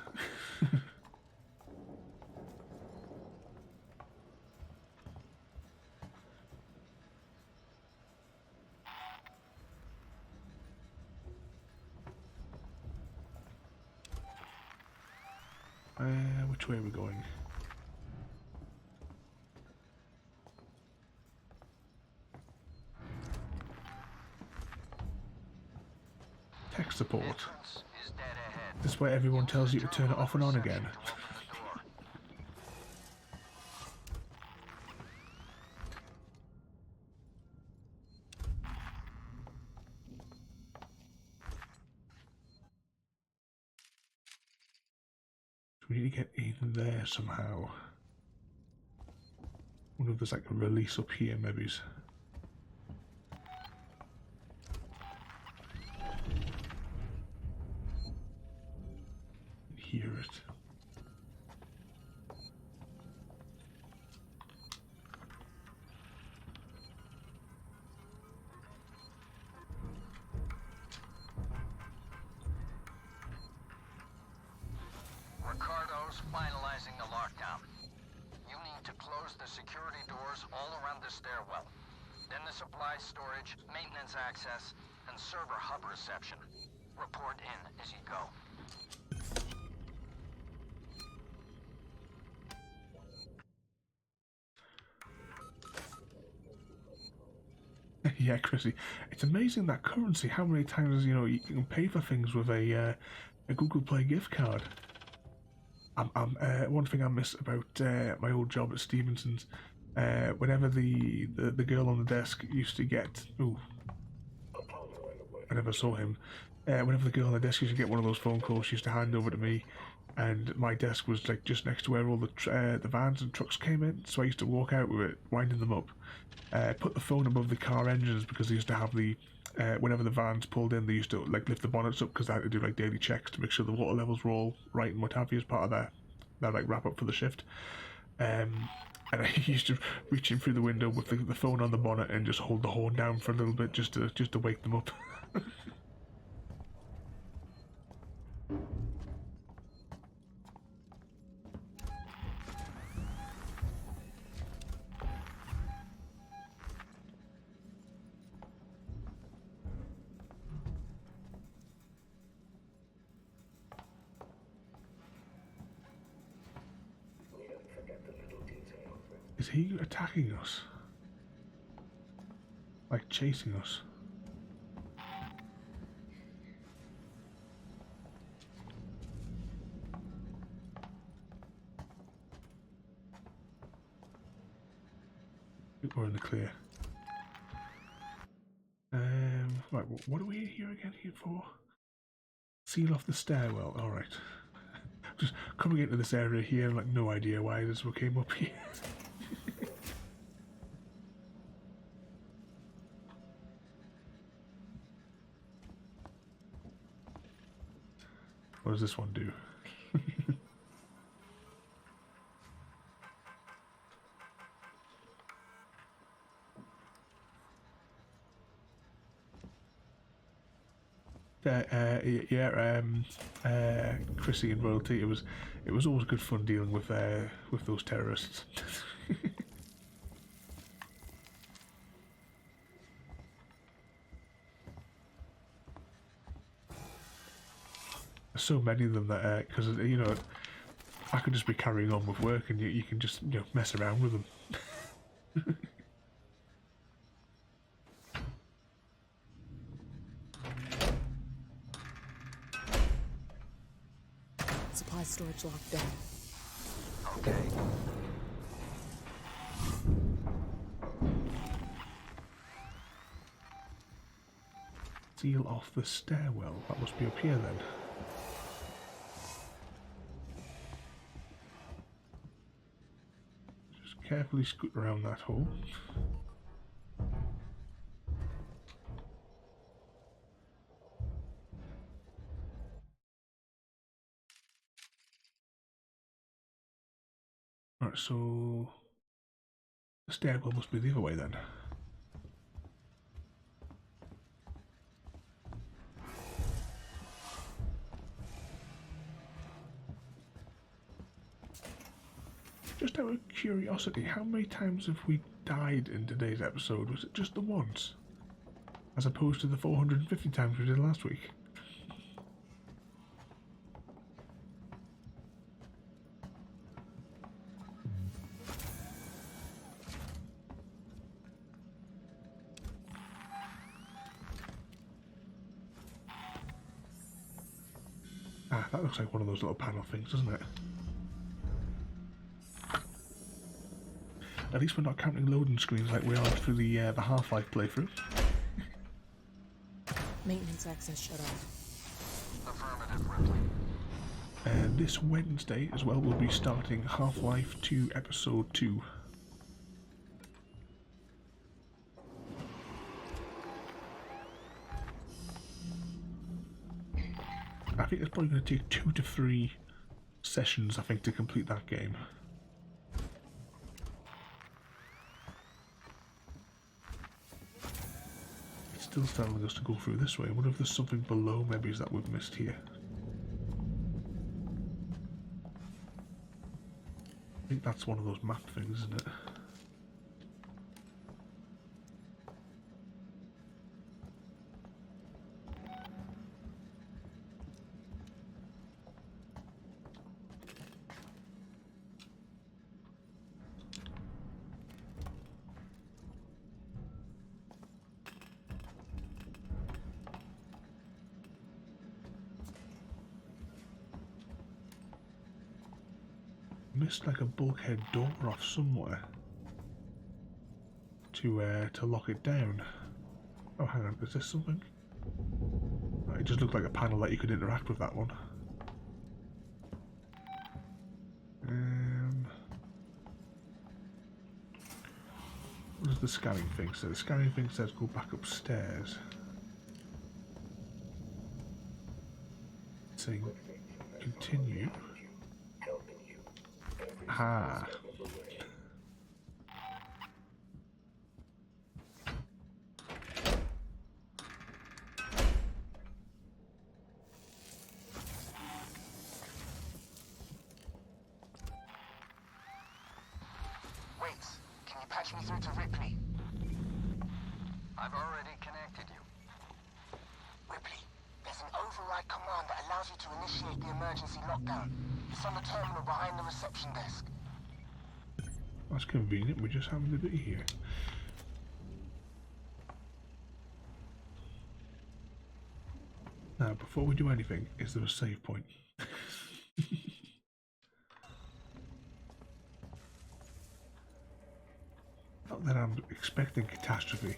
Which way are we going? Tech support. This way everyone tells you to turn it off and on again. We need to get in there somehow. I wonder if there's like a release up here, maybe. Hear it. Ricardo's finalizing the lockdown. You need to close the security doors all around the stairwell. Then the supply storage, maintenance access, and server hub reception. Report in as you go. Yeah, Chrissy, it's amazing that currency. How many times you can pay for things with a Google Play gift card. One thing I miss about my old job at Stevenson's, whenever the girl on the desk used to get, I never saw him. Whenever the girl on the desk used to get one of those phone calls, she used to hand over to me, and my desk was like just next to where all the vans and trucks came in. So I used to walk out with it, winding them up, put the phone above the car engines because they used to have the. Whenever the vans pulled in, they used to like lift the bonnets up because they had to do like daily checks to make sure the water levels were all right and what have you as part of their like wrap up for the shift. And I used to reach in through the window with the phone on the bonnet and just hold the horn down for a little bit just to wake them up. Is he attacking us? Like chasing us? We're in the clear. Right, what are we here again here for? Seal off the stairwell, alright. Just coming into this area here, like no idea why this came up here. What does this one do? Chrissy and Royalty. It was always good fun dealing with those terrorists. There's so many of them that because I could just be carrying on with work and you can just mess around with them. Supply storage locked down. Okay. Seal off the stairwell. That must be up here then. Just carefully scoot around that hole. Right, so the stairwell must be the other way then. Just out of curiosity, how many times have we died in today's episode? Was it just the once? As opposed to the 450 times we did last week? Ah, that looks like one of those little panel things, doesn't it? At least we're not counting loading screens like we are through the Half-Life playthrough. Maintenance access shut off. Affirmative, Ripley. This Wednesday as well, we'll be starting Half-Life 2 Episode 2. I think it's probably going to take 2 to 3 sessions, I think, to complete that game. It's still telling us to go through this way. I wonder if there's something below maybe that we've missed here. I think that's one of those map things, isn't it? missed like a bulkhead door off somewhere to lock it down. Oh, hang on, is this something? Oh, it just looked like a panel that you could interact with that one. What does the scanning thing say? The scanning thing says go back upstairs. It's saying continue. Ah. Wait, can you patch me through to Ripley? I've already connected you. Ripley, there's an override command that allows you to initiate the emergency lockdown. It's on the terminal behind the reception desk. That's convenient, we just happen to be here. Now, before we do anything, is there a save point? Not that I'm expecting catastrophe.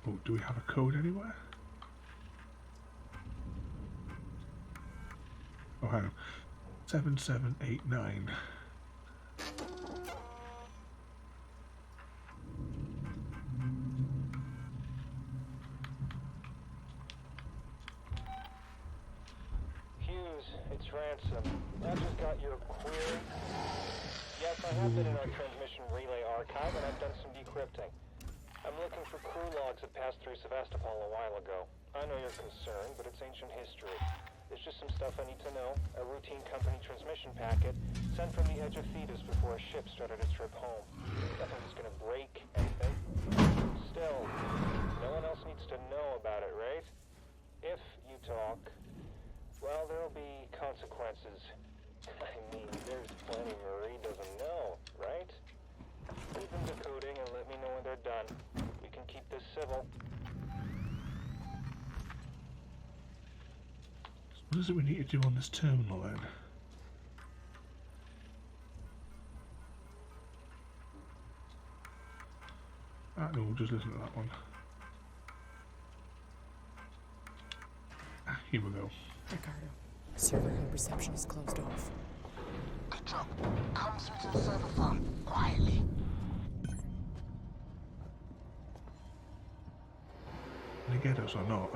Oh, do we have a code anywhere? Oh, hang on. 7789. Hughes, it's Ransom. I just got your query. Yes, I have been in our transmission relay archive and I've done some decrypting. I'm looking for crew logs that passed through Sevastopol a while ago. I know you're concerned, but it's ancient history. There's just some stuff I need to know. A routine company transmission packet sent from the edge of Thetis before a ship started its trip home. Nothing's gonna break anything. Still, no one else needs to know about it, right? If you talk, well, there'll be consequences. I mean, there's plenty Marie doesn't know, right? Leave them decoding and let me know when they're done. We can keep this civil. What is it we need to do on this terminal then? Ah, no, we'll just listen to that one. Ah, here we go. Ricardo, server hub reception is closed off. Good job. Come through to the server farm, quietly. Can they get us or not?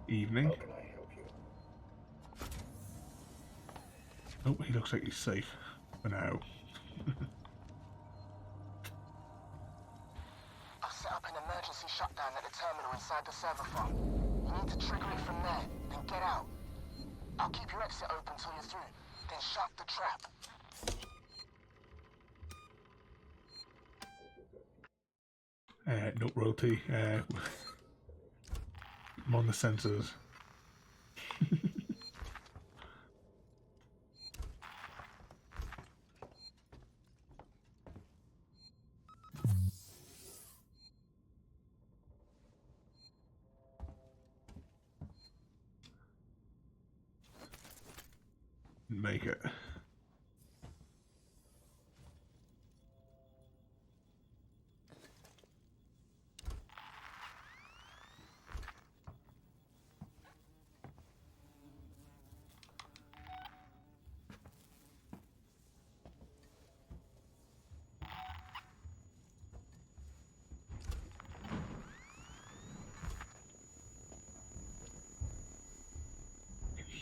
Evening. How can I help you? Oh, he looks like he's safe for now. I've set up an emergency shutdown at the terminal inside the server farm. You need to trigger it from there, then get out. I'll keep your exit open till you're through, then shut the trap. No royalty. I'm on the sensors. Make it.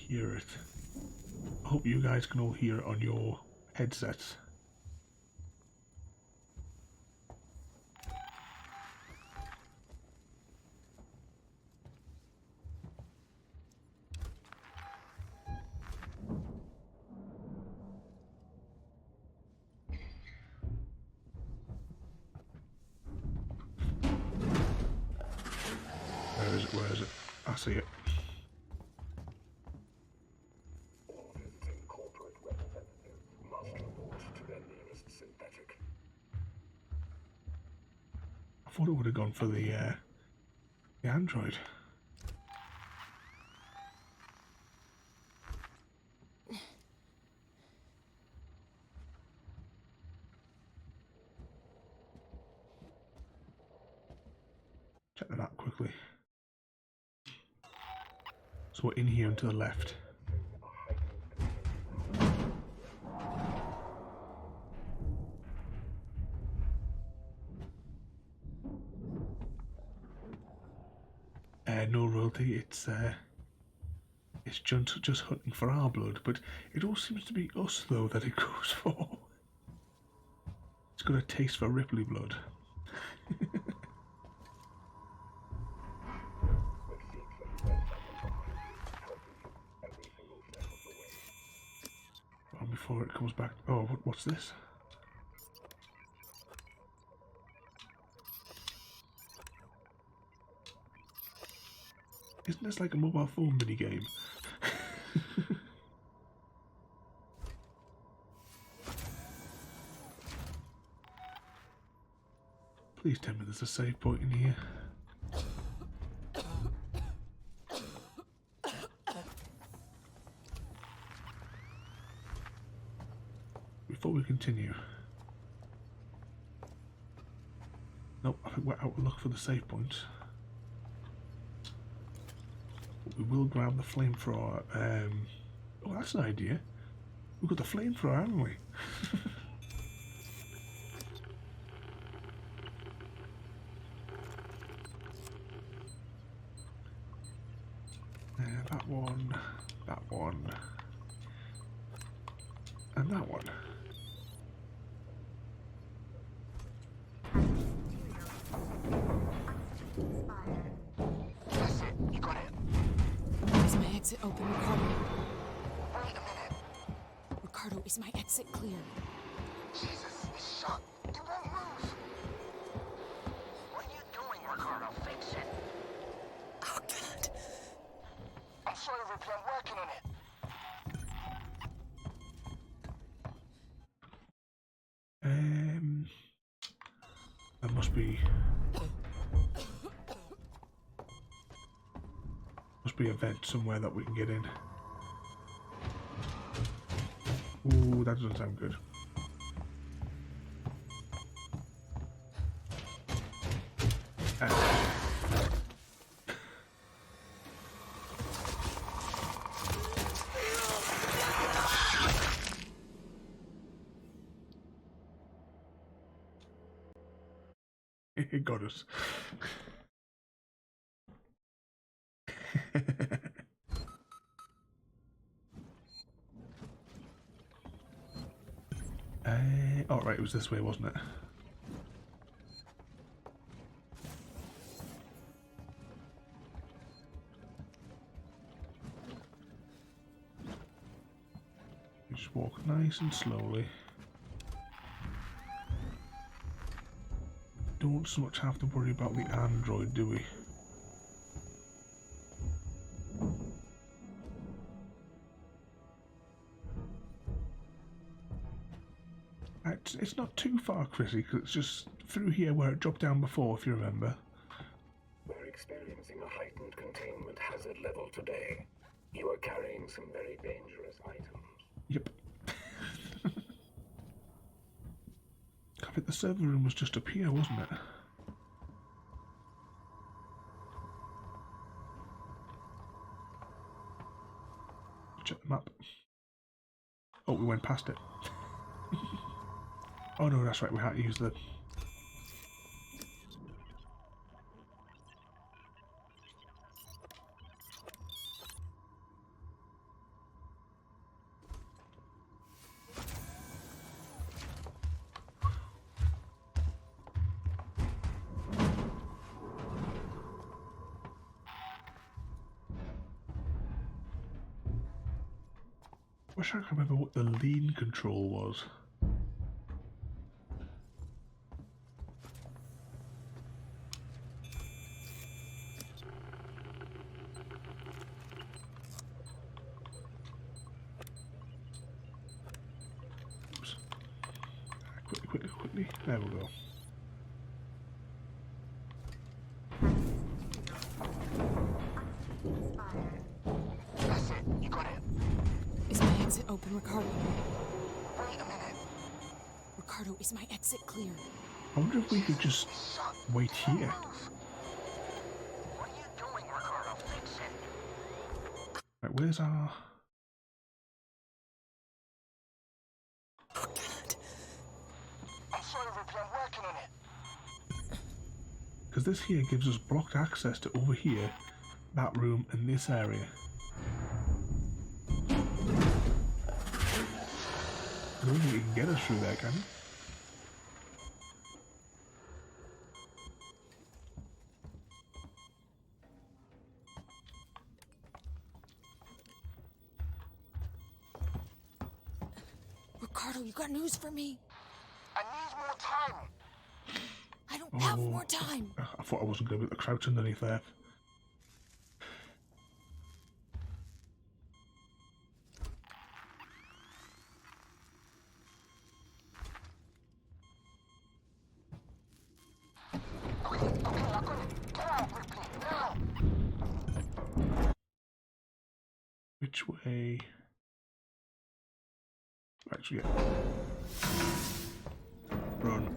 Hear it. I hope you guys can all hear it on your headsets. I see it. All visiting corporate representatives must report to their nearest synthetic. I thought it would have gone for the android. Check that out quickly. So we're in here and to the left. No royalty, it's just hunting for our blood, but it all seems to be us though that it goes for. It's got a taste for Ripley blood. Well, before it comes back. Oh, what's this? Isn't this like a mobile phone mini game? Please tell me there's a save point in here. Before we continue. Nope, I think we're out to look for the save point. But we will grab the flamethrower. Oh, that's an idea. We've got the flamethrower, haven't we? That one, and that one. That's it. You got it. Is my exit open, Ricardo? Wait a minute. Ricardo, is my exit clear? Jesus, it's shut. It won't move. What are you doing, Ricardo? Fix it. Oh, God. I'm sorry, Ripley. I'm working on it. There must be a vent somewhere that we can get in. Ooh, that doesn't sound good. It got us. Oh, right, it was this way, wasn't it? Just walk nice and slowly. Don't so much have to worry about the android, do we? It's not too far, Chrissy, because it's just through here where it dropped down before, if you remember. We're experiencing a heightened containment hazard level today. You are carrying some very dangerous items. Yep. I think the server room was just up here, wasn't it? Check the map. Oh, we went past it. Oh no, that's right, we had to use the... wish I could remember what the lean control was. quickly. There we go. That's it. You got it. Is my exit open, Ricardo? Wait a minute. Ricardo, is my exit clear? I wonder if we could just wait here. What are you doing, Ricardo? Fix it. Right, where's our... Oh, God. I'm sorry, Ripley. I'm working on it. Because this here gives us blocked access to over here, that room, and this area. I don't think you can get us through there, can you? Ricardo, you got news for me? I need more time. I don't have more time. I thought I wasn't going to be able to crouch underneath there. Okay, I got it. Get out, Ripley, now. Which way? Actually, yeah. Run.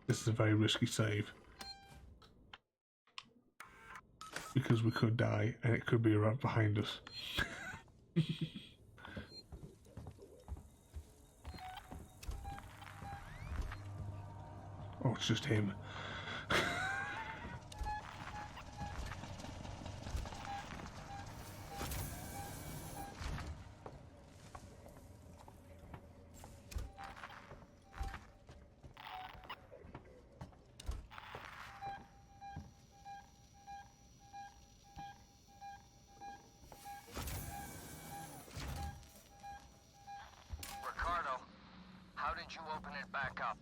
This is a very risky save. Because we could die and it could be right behind us. Oh, it's just him. Ricardo, how did you open it back up?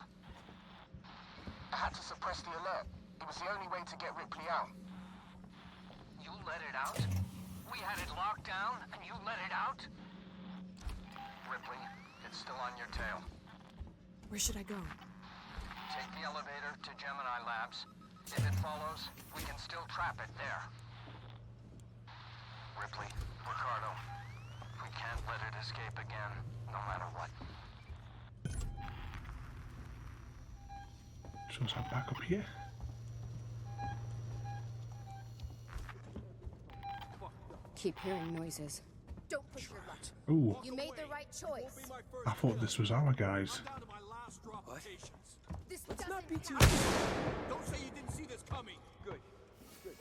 I had to suppress the alert. It was the only way to get Ripley out. You let it out? We had it locked down, and you let it out? Ripley, it's still on your tail. Where should I go? Take the elevator to Gemini Labs. If it follows, we can still trap it there. Ripley, Ricardo, we can't let it escape again, no matter what. So is that back up here? Keep hearing noises. Don't push your luck. Ooh, You made the right choice. I thought this was our guys. Let's not be too. Don't say you didn't see this coming. Good. Good.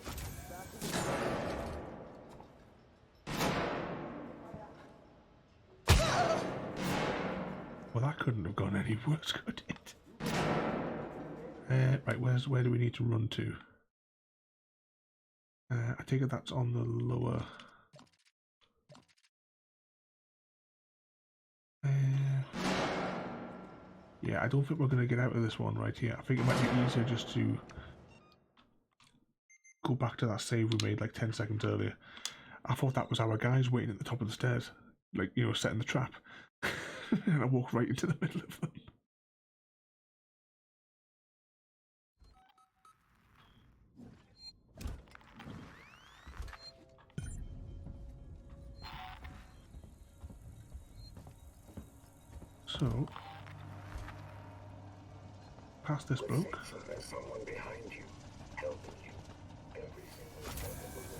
Well, that couldn't have gone any worse, could it? Right, where do we need to run to? I take it that's on the lower... yeah, I don't think we're going to get out of this one right here. I think it might be easier just to go back to that save we made like 10 seconds earlier. I thought that was our guys waiting at the top of the stairs, like, you know, setting the trap. And I walked right into the middle of them. So, past this bloke. There's someone behind you, helping you every single step of the way.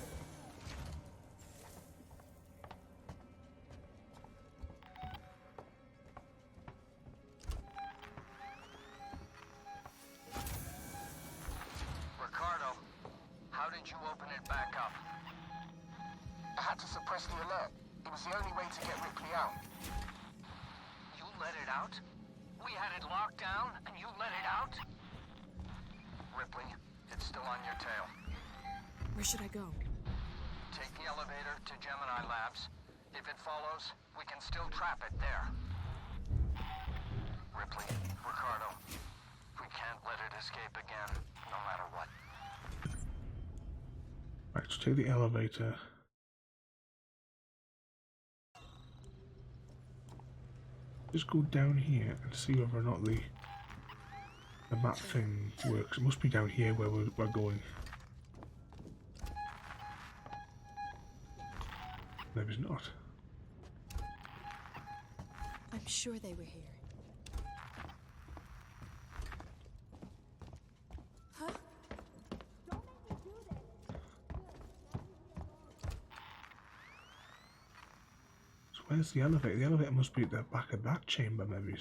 Ricardo, how did you open it back up? I had to suppress the alert. It was the only way to get Ripley out. You let it out? We had it locked down, and you let it out? Ripley, it's still on your tail. Where should I go? Take the elevator to Gemini Labs. If it follows, we can still trap it there. Ripley, Ricardo, we can't let it escape again, no matter what. Right, so take the elevator. Just go down here and see whether or not the map thing works. It must be down here where we're going. Maybe it's not. I'm sure they were here. Huh? So where's the elevator? The elevator must be at the back of that chamber, maybe.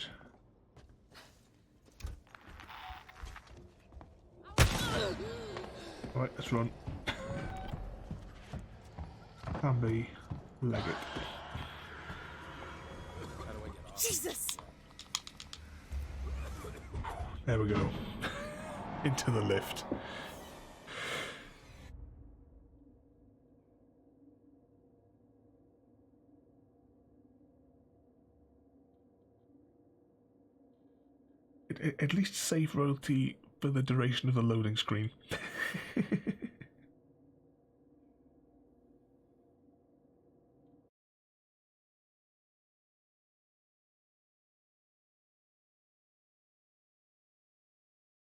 Right, let's run. Can be leg it. Jesus! There we go. Into the lift. At least save royalty for the duration of the loading screen.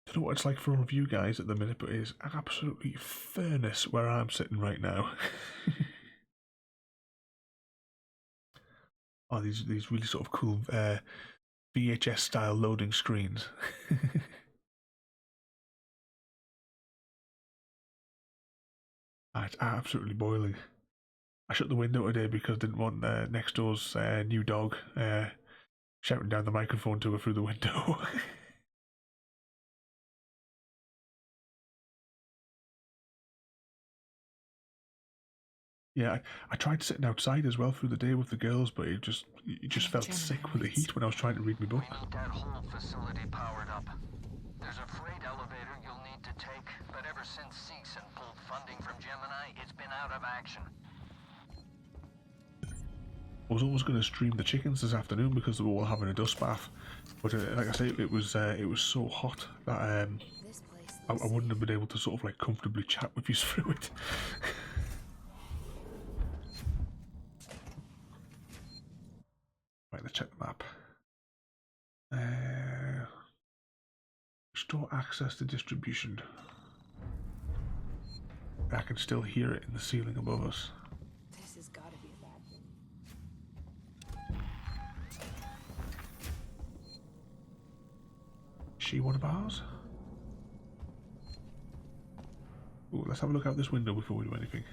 I don't know what it's like for all of you guys at the minute, but it is absolutely furnace where I'm sitting right now. Oh, these really sort of cool VHS style loading screens. It's absolutely boiling. I shut the window today because I didn't want next door's new dog shouting down the microphone to her through the window. Yeah, I tried sitting outside as well through the day with the girls, but you just felt sick with the heat when I was trying to read my book. We need that whole facility powered up. There's a freight elevator you'll need to take, but ever since Seegson pulled funding from Gemini, it's been out of action. I was almost going to stream the chickens this afternoon because they were all having a dust bath, but like I say, it was so hot that I wouldn't have been able to sort of like comfortably chat with you through it. Right, let's check the map. Restore access to distribution. I can still hear it in the ceiling above us. This has got to be a bad thing. She one of ours? Ooh, let's have a look out this window before we do anything.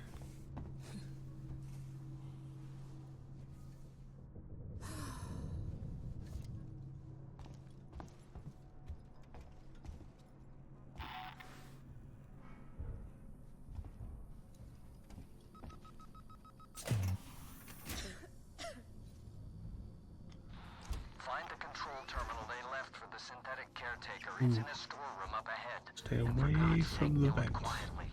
It's in a storeroom up ahead. Stay away from the vents. Quietly.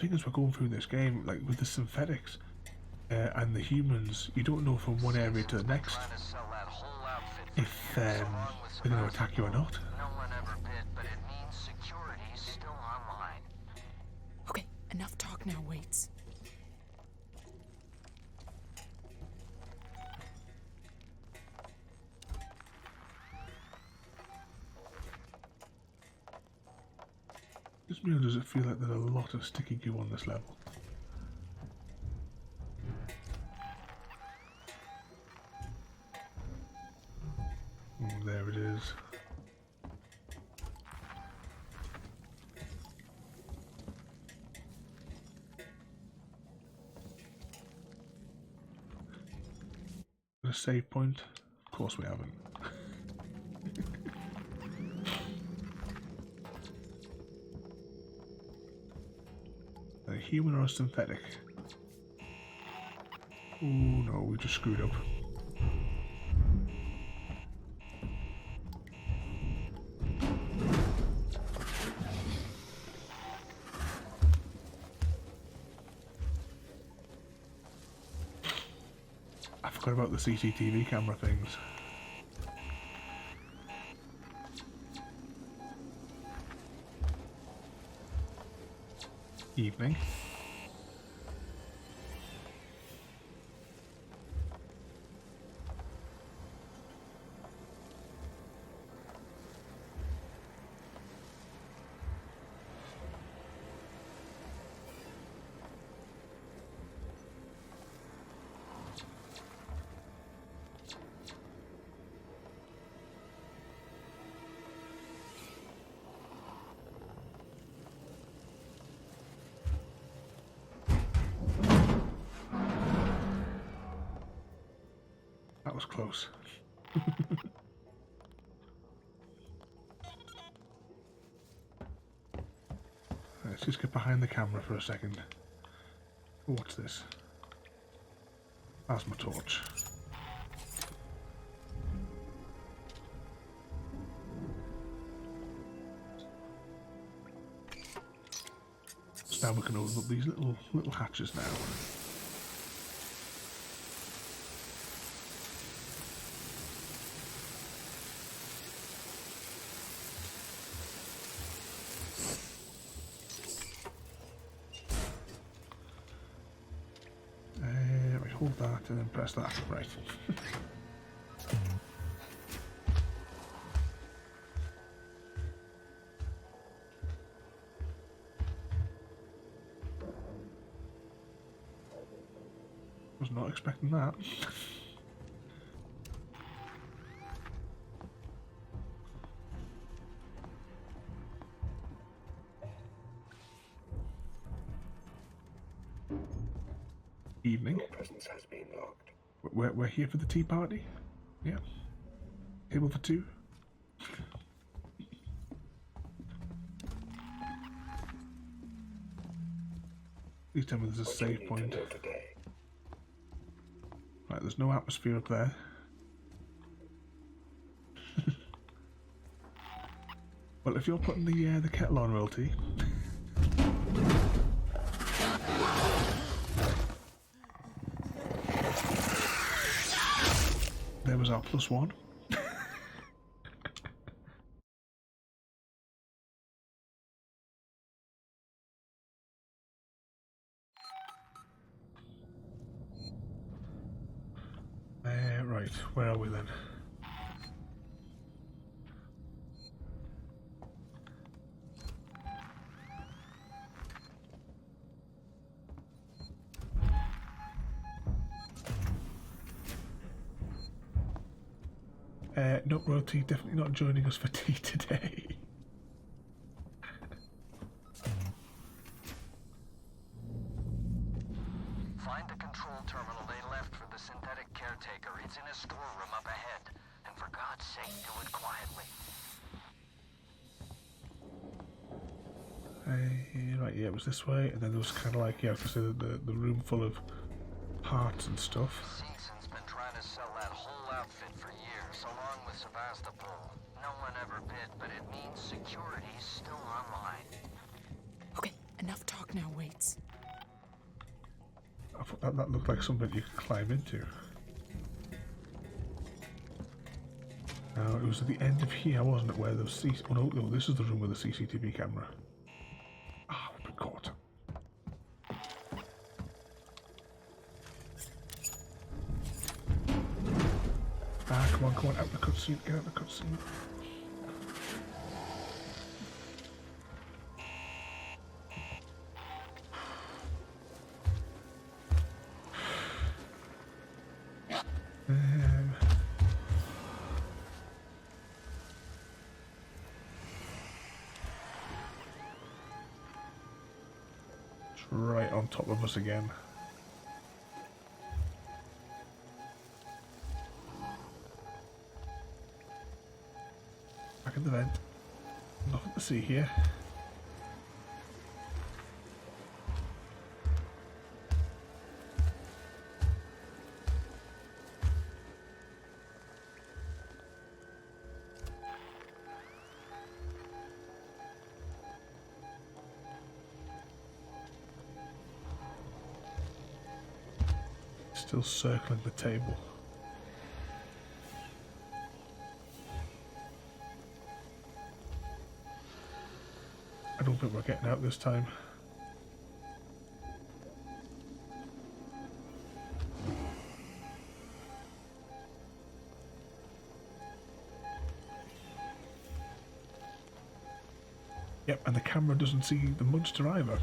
thing is, we're going through this game like with the synthetics and the humans, you don't know from one area to the next if they're going to attack you or not. Okay, enough talk now, Waits. Just me, or does it feel like there's a lot of sticky goo on this level? Oh, there it is. A save point? Of course we haven't. A human or a synthetic? Oh no, we just screwed up. Sorry about the CCTV camera things. Evening. That was close. Let's just get behind the camera for a second. Oh, what's this? That's my torch. So now we can open up these little hatches now. Hold that and then press that. Right. Was not expecting that. Evening. Your presence has been logged. We're here for the tea party? Yeah. Table for two? Please tell me there's a save point. Right, there's no atmosphere up there. Well, if you're putting the kettle on, Royalty. There was our +1. Right, where are we then? No, Royalty, definitely not joining us for tea today. Find the control terminal they left for the synthetic caretaker. It's in a storeroom up ahead. And for God's sake, do it quietly. Right, yeah, it was this way, and then there was kind of like, yeah, the room full of parts and stuff. Season's been trying to sell that whole outfit for years, along with Sebastopol. No one ever bid, but it means security's still online. Okay, enough talk now, Waits. I thought that looked like something you could climb into. Now, it was at the end of here, wasn't it, where the oh no, this is the room with the CCTV camera. Ah, we've been caught. Ah, come on, out the cutscene, get out the cutscene. It's right on top of us again. Back in the vent. Nothing to see here. Still circling the table. don't think we're getting out this time. Yep, and the camera doesn't see the monster either.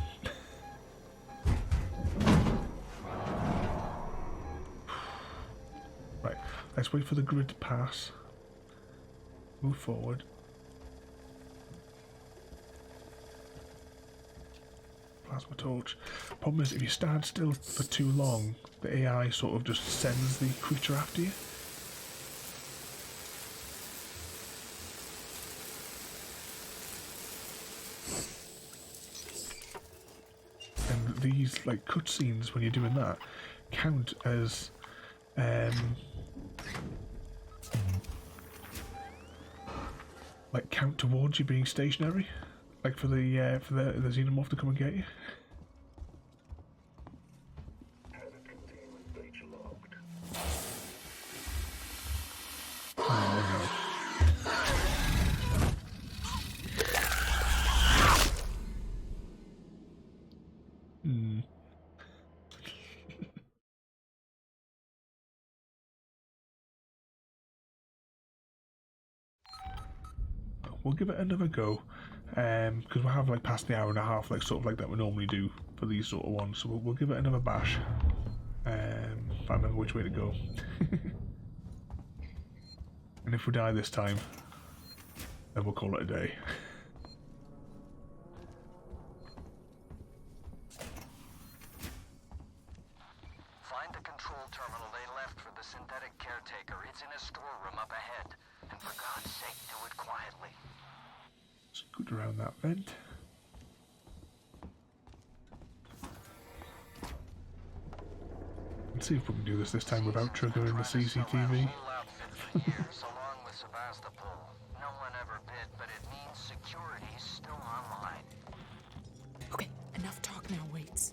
Right, let's wait for the grid to pass. Move forward. Plasma torch. Problem is, if you stand still for too long, the AI sort of just sends the creature after you. And these like cutscenes, when you're doing that, count as like count towards you being stationary, like for the xenomorph to come and get you. Hazard containment breach logged. Oh no. Hmm. We'll give it another go, because we'll have like past the hour and a half, like sort of like that we normally do for these sort of ones. So we'll give it another bash. If I remember which way to go. And if we die this time, then we'll call it a day. Find the control terminal they left for the synthetic caretaker. It's in a storeroom up ahead. And for God's sake, do it quietly. Scoot around that vent. Let's see if we can do this time without triggering the CCTV. Along with Sebastopol. No one ever bid, but it means security's still online. Okay, enough talk now, Waits.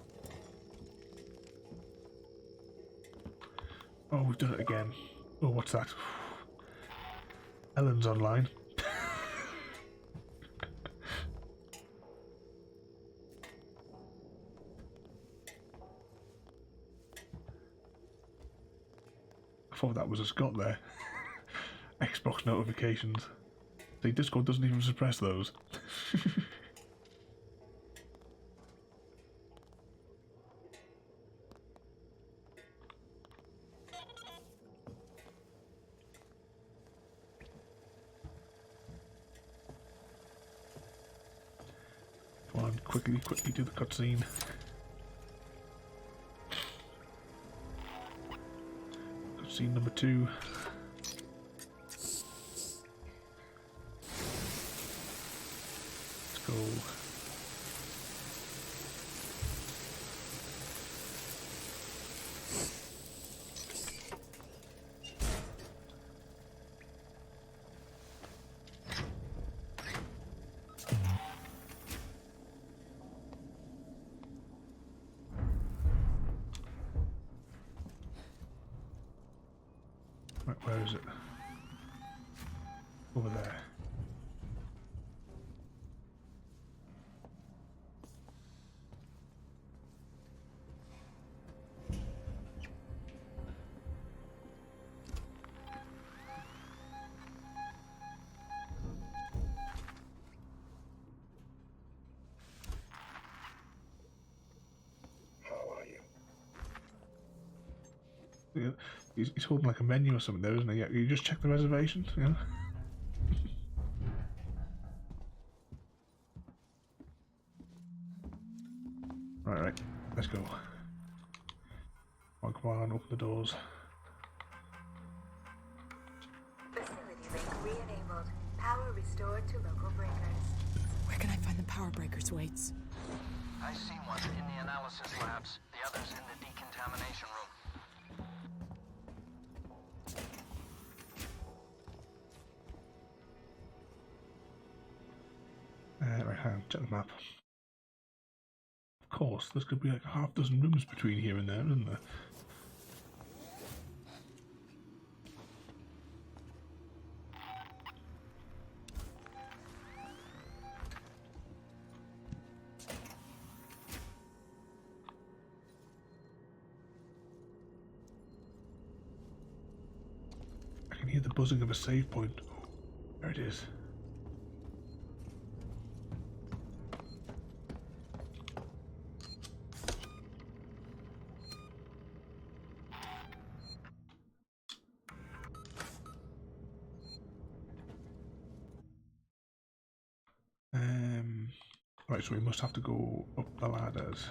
Oh, we've done it again. Oh, what's that? Ellen's online. I thought that was a Scott there. Xbox notifications. See, Discord doesn't even suppress those. Come on, quickly do the cutscene. Cutscene number 2. Let's go. Right, where is it? Over there. How are you? Yeah, he's holding like a menu or something there, isn't he? Yeah, you just check the reservations, yeah? Right, let's go. Come on, open the doors. Facility link re-enabled. Power restored to local breakers. Where can I find the power breakers, Waits? I see one in the analysis labs. The other's in the decontamination room. Right, hang on, check the map. Of course, there's going to be like half a dozen rooms between here and there, isn't there? hear the buzzing of a save point. Oh, there it is. Right, so we must have to go up the ladders.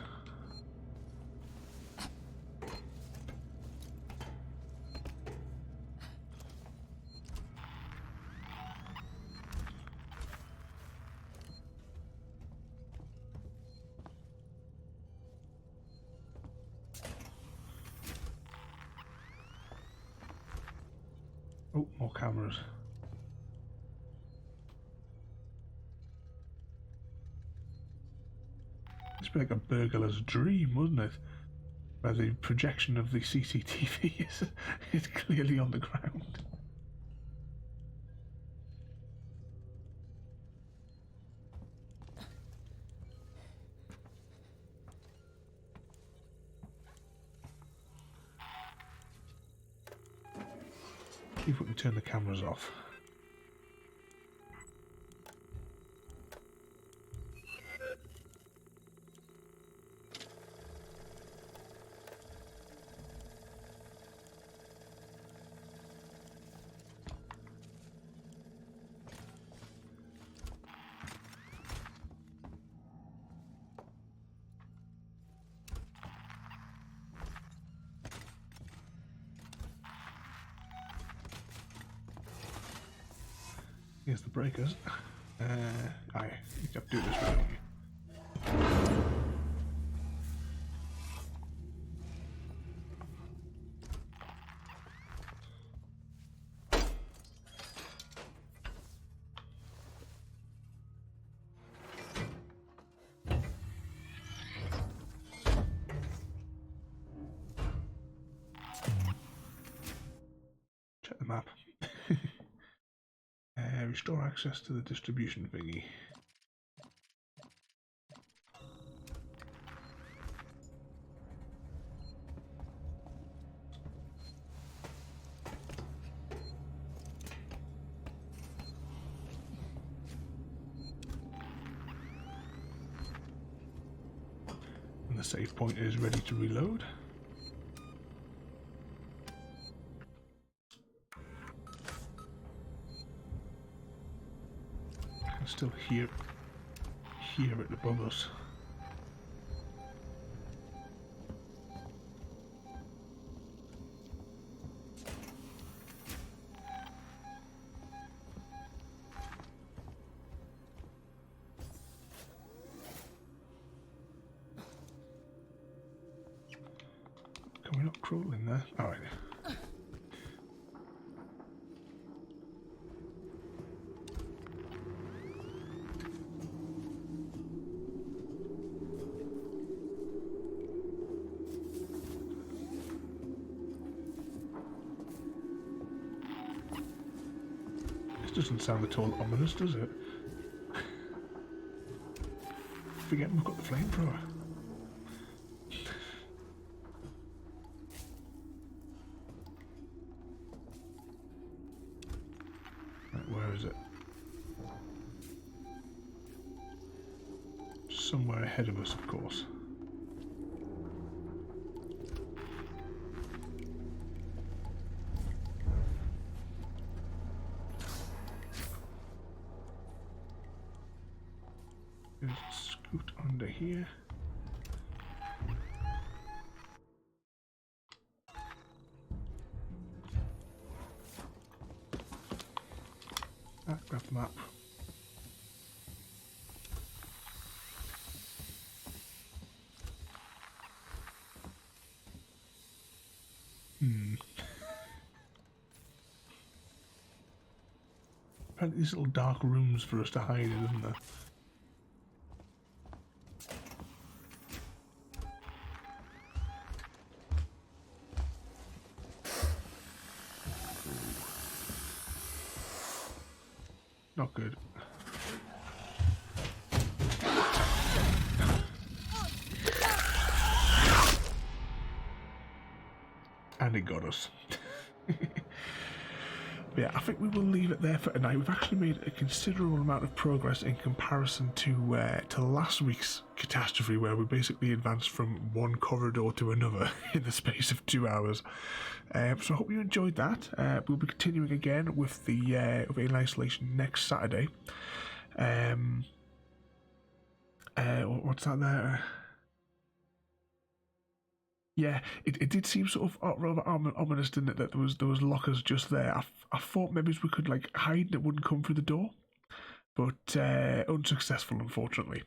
Oh, more cameras. It's been like a burglar's dream, wasn't it? Where the projection of the CCTV is clearly on the ground. See if we can turn the cameras off. Here's the breakers. I think I have to do this right. Check the map. Restore access to the distribution thingy. And the save point is ready to reload. Still hear it above us. Can we not crawl in there? All right. Doesn't sound at all ominous, does it? Forget we've got the flamethrower. Right, where is it? Somewhere ahead of us, of course. Scoot under here. Grab the map. Apparently these little dark rooms for us to hide in, isn't there? Not good. And it got us. Yeah, I think we will leave it there for tonight. We've actually made a considerable amount of progress in comparison to last week's catastrophe, where we basically advanced from one corridor to another in the space of 2 hours. So I hope you enjoyed that. We'll be continuing again with the Alien Isolation next Saturday. What's that there? Yeah, it did seem sort of rather ominous, didn't it, that there was lockers just there. I thought maybe we could like hide and it wouldn't come through the door, but unsuccessful, unfortunately.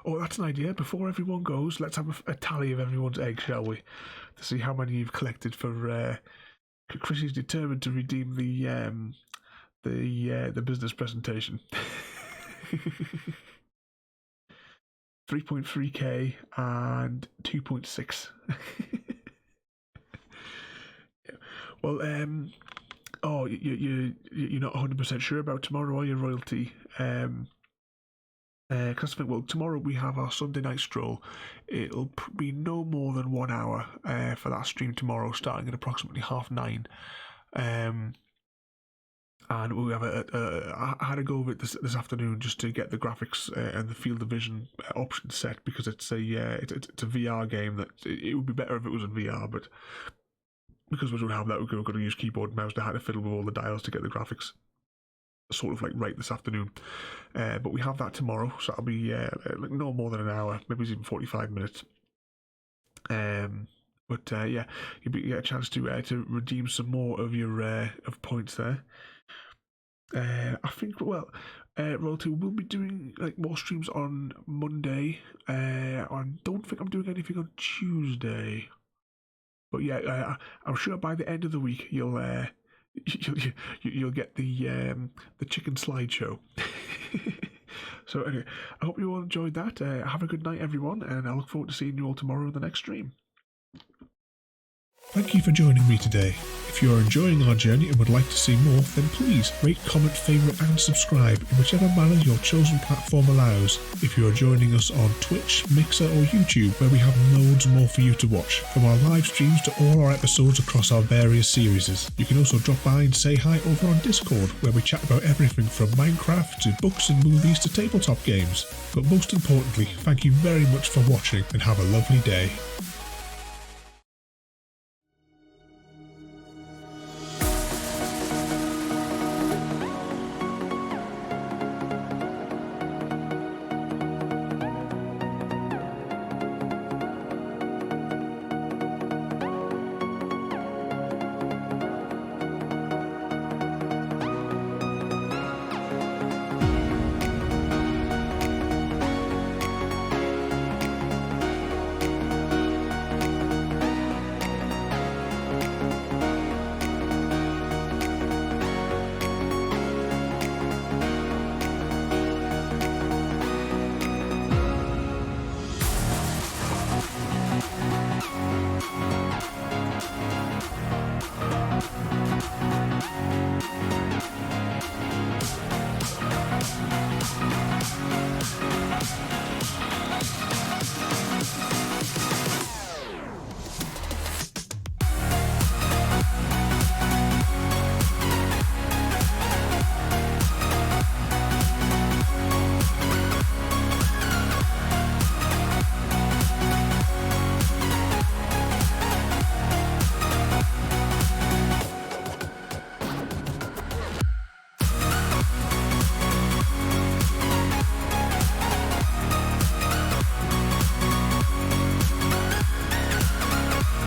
Oh, that's an idea. Before everyone goes, let's have a tally of everyone's eggs, shall we? To see how many you've collected for. Chris is determined to redeem the business presentation. 3.3k and 2.6. Well, oh, you're not 100% sure about tomorrow, are you, Royalty? Because I think, well, tomorrow we have our Sunday night stroll. It'll be no more than 1 hour for that stream tomorrow, starting at approximately 9:30. And we have I had to go over it this afternoon just to get the graphics and the field of vision options set, because it's a VR game that it would be better if it was in VR, but because we don't have that, we're going to use keyboard and mouse. I had to fiddle with all the dials to get the graphics sort of like right this afternoon. But we have that tomorrow, so that'll be like no more than an hour, maybe even 45 minutes. But yeah, you get a chance to redeem some more of your of points there. I think, well, Royalty will be doing like more streams on Monday. I don't think I'm doing anything on Tuesday, but yeah, I'm sure by the end of the week you'll get the chicken slideshow. So anyway, I hope you all enjoyed that. Have a good night, everyone, and I look forward to seeing you all tomorrow in the next stream. Thank you for joining me today. If you are enjoying our journey and would like to see more, then please rate, comment, favourite and subscribe in whichever manner your chosen platform allows. If you are joining us on Twitch, Mixer or YouTube, where we have loads more for you to watch, from our live streams to all our episodes across our various series. You can also drop by and say hi over on Discord, where we chat about everything from Minecraft to books and movies to tabletop games. But most importantly, thank you very much for watching and have a lovely day.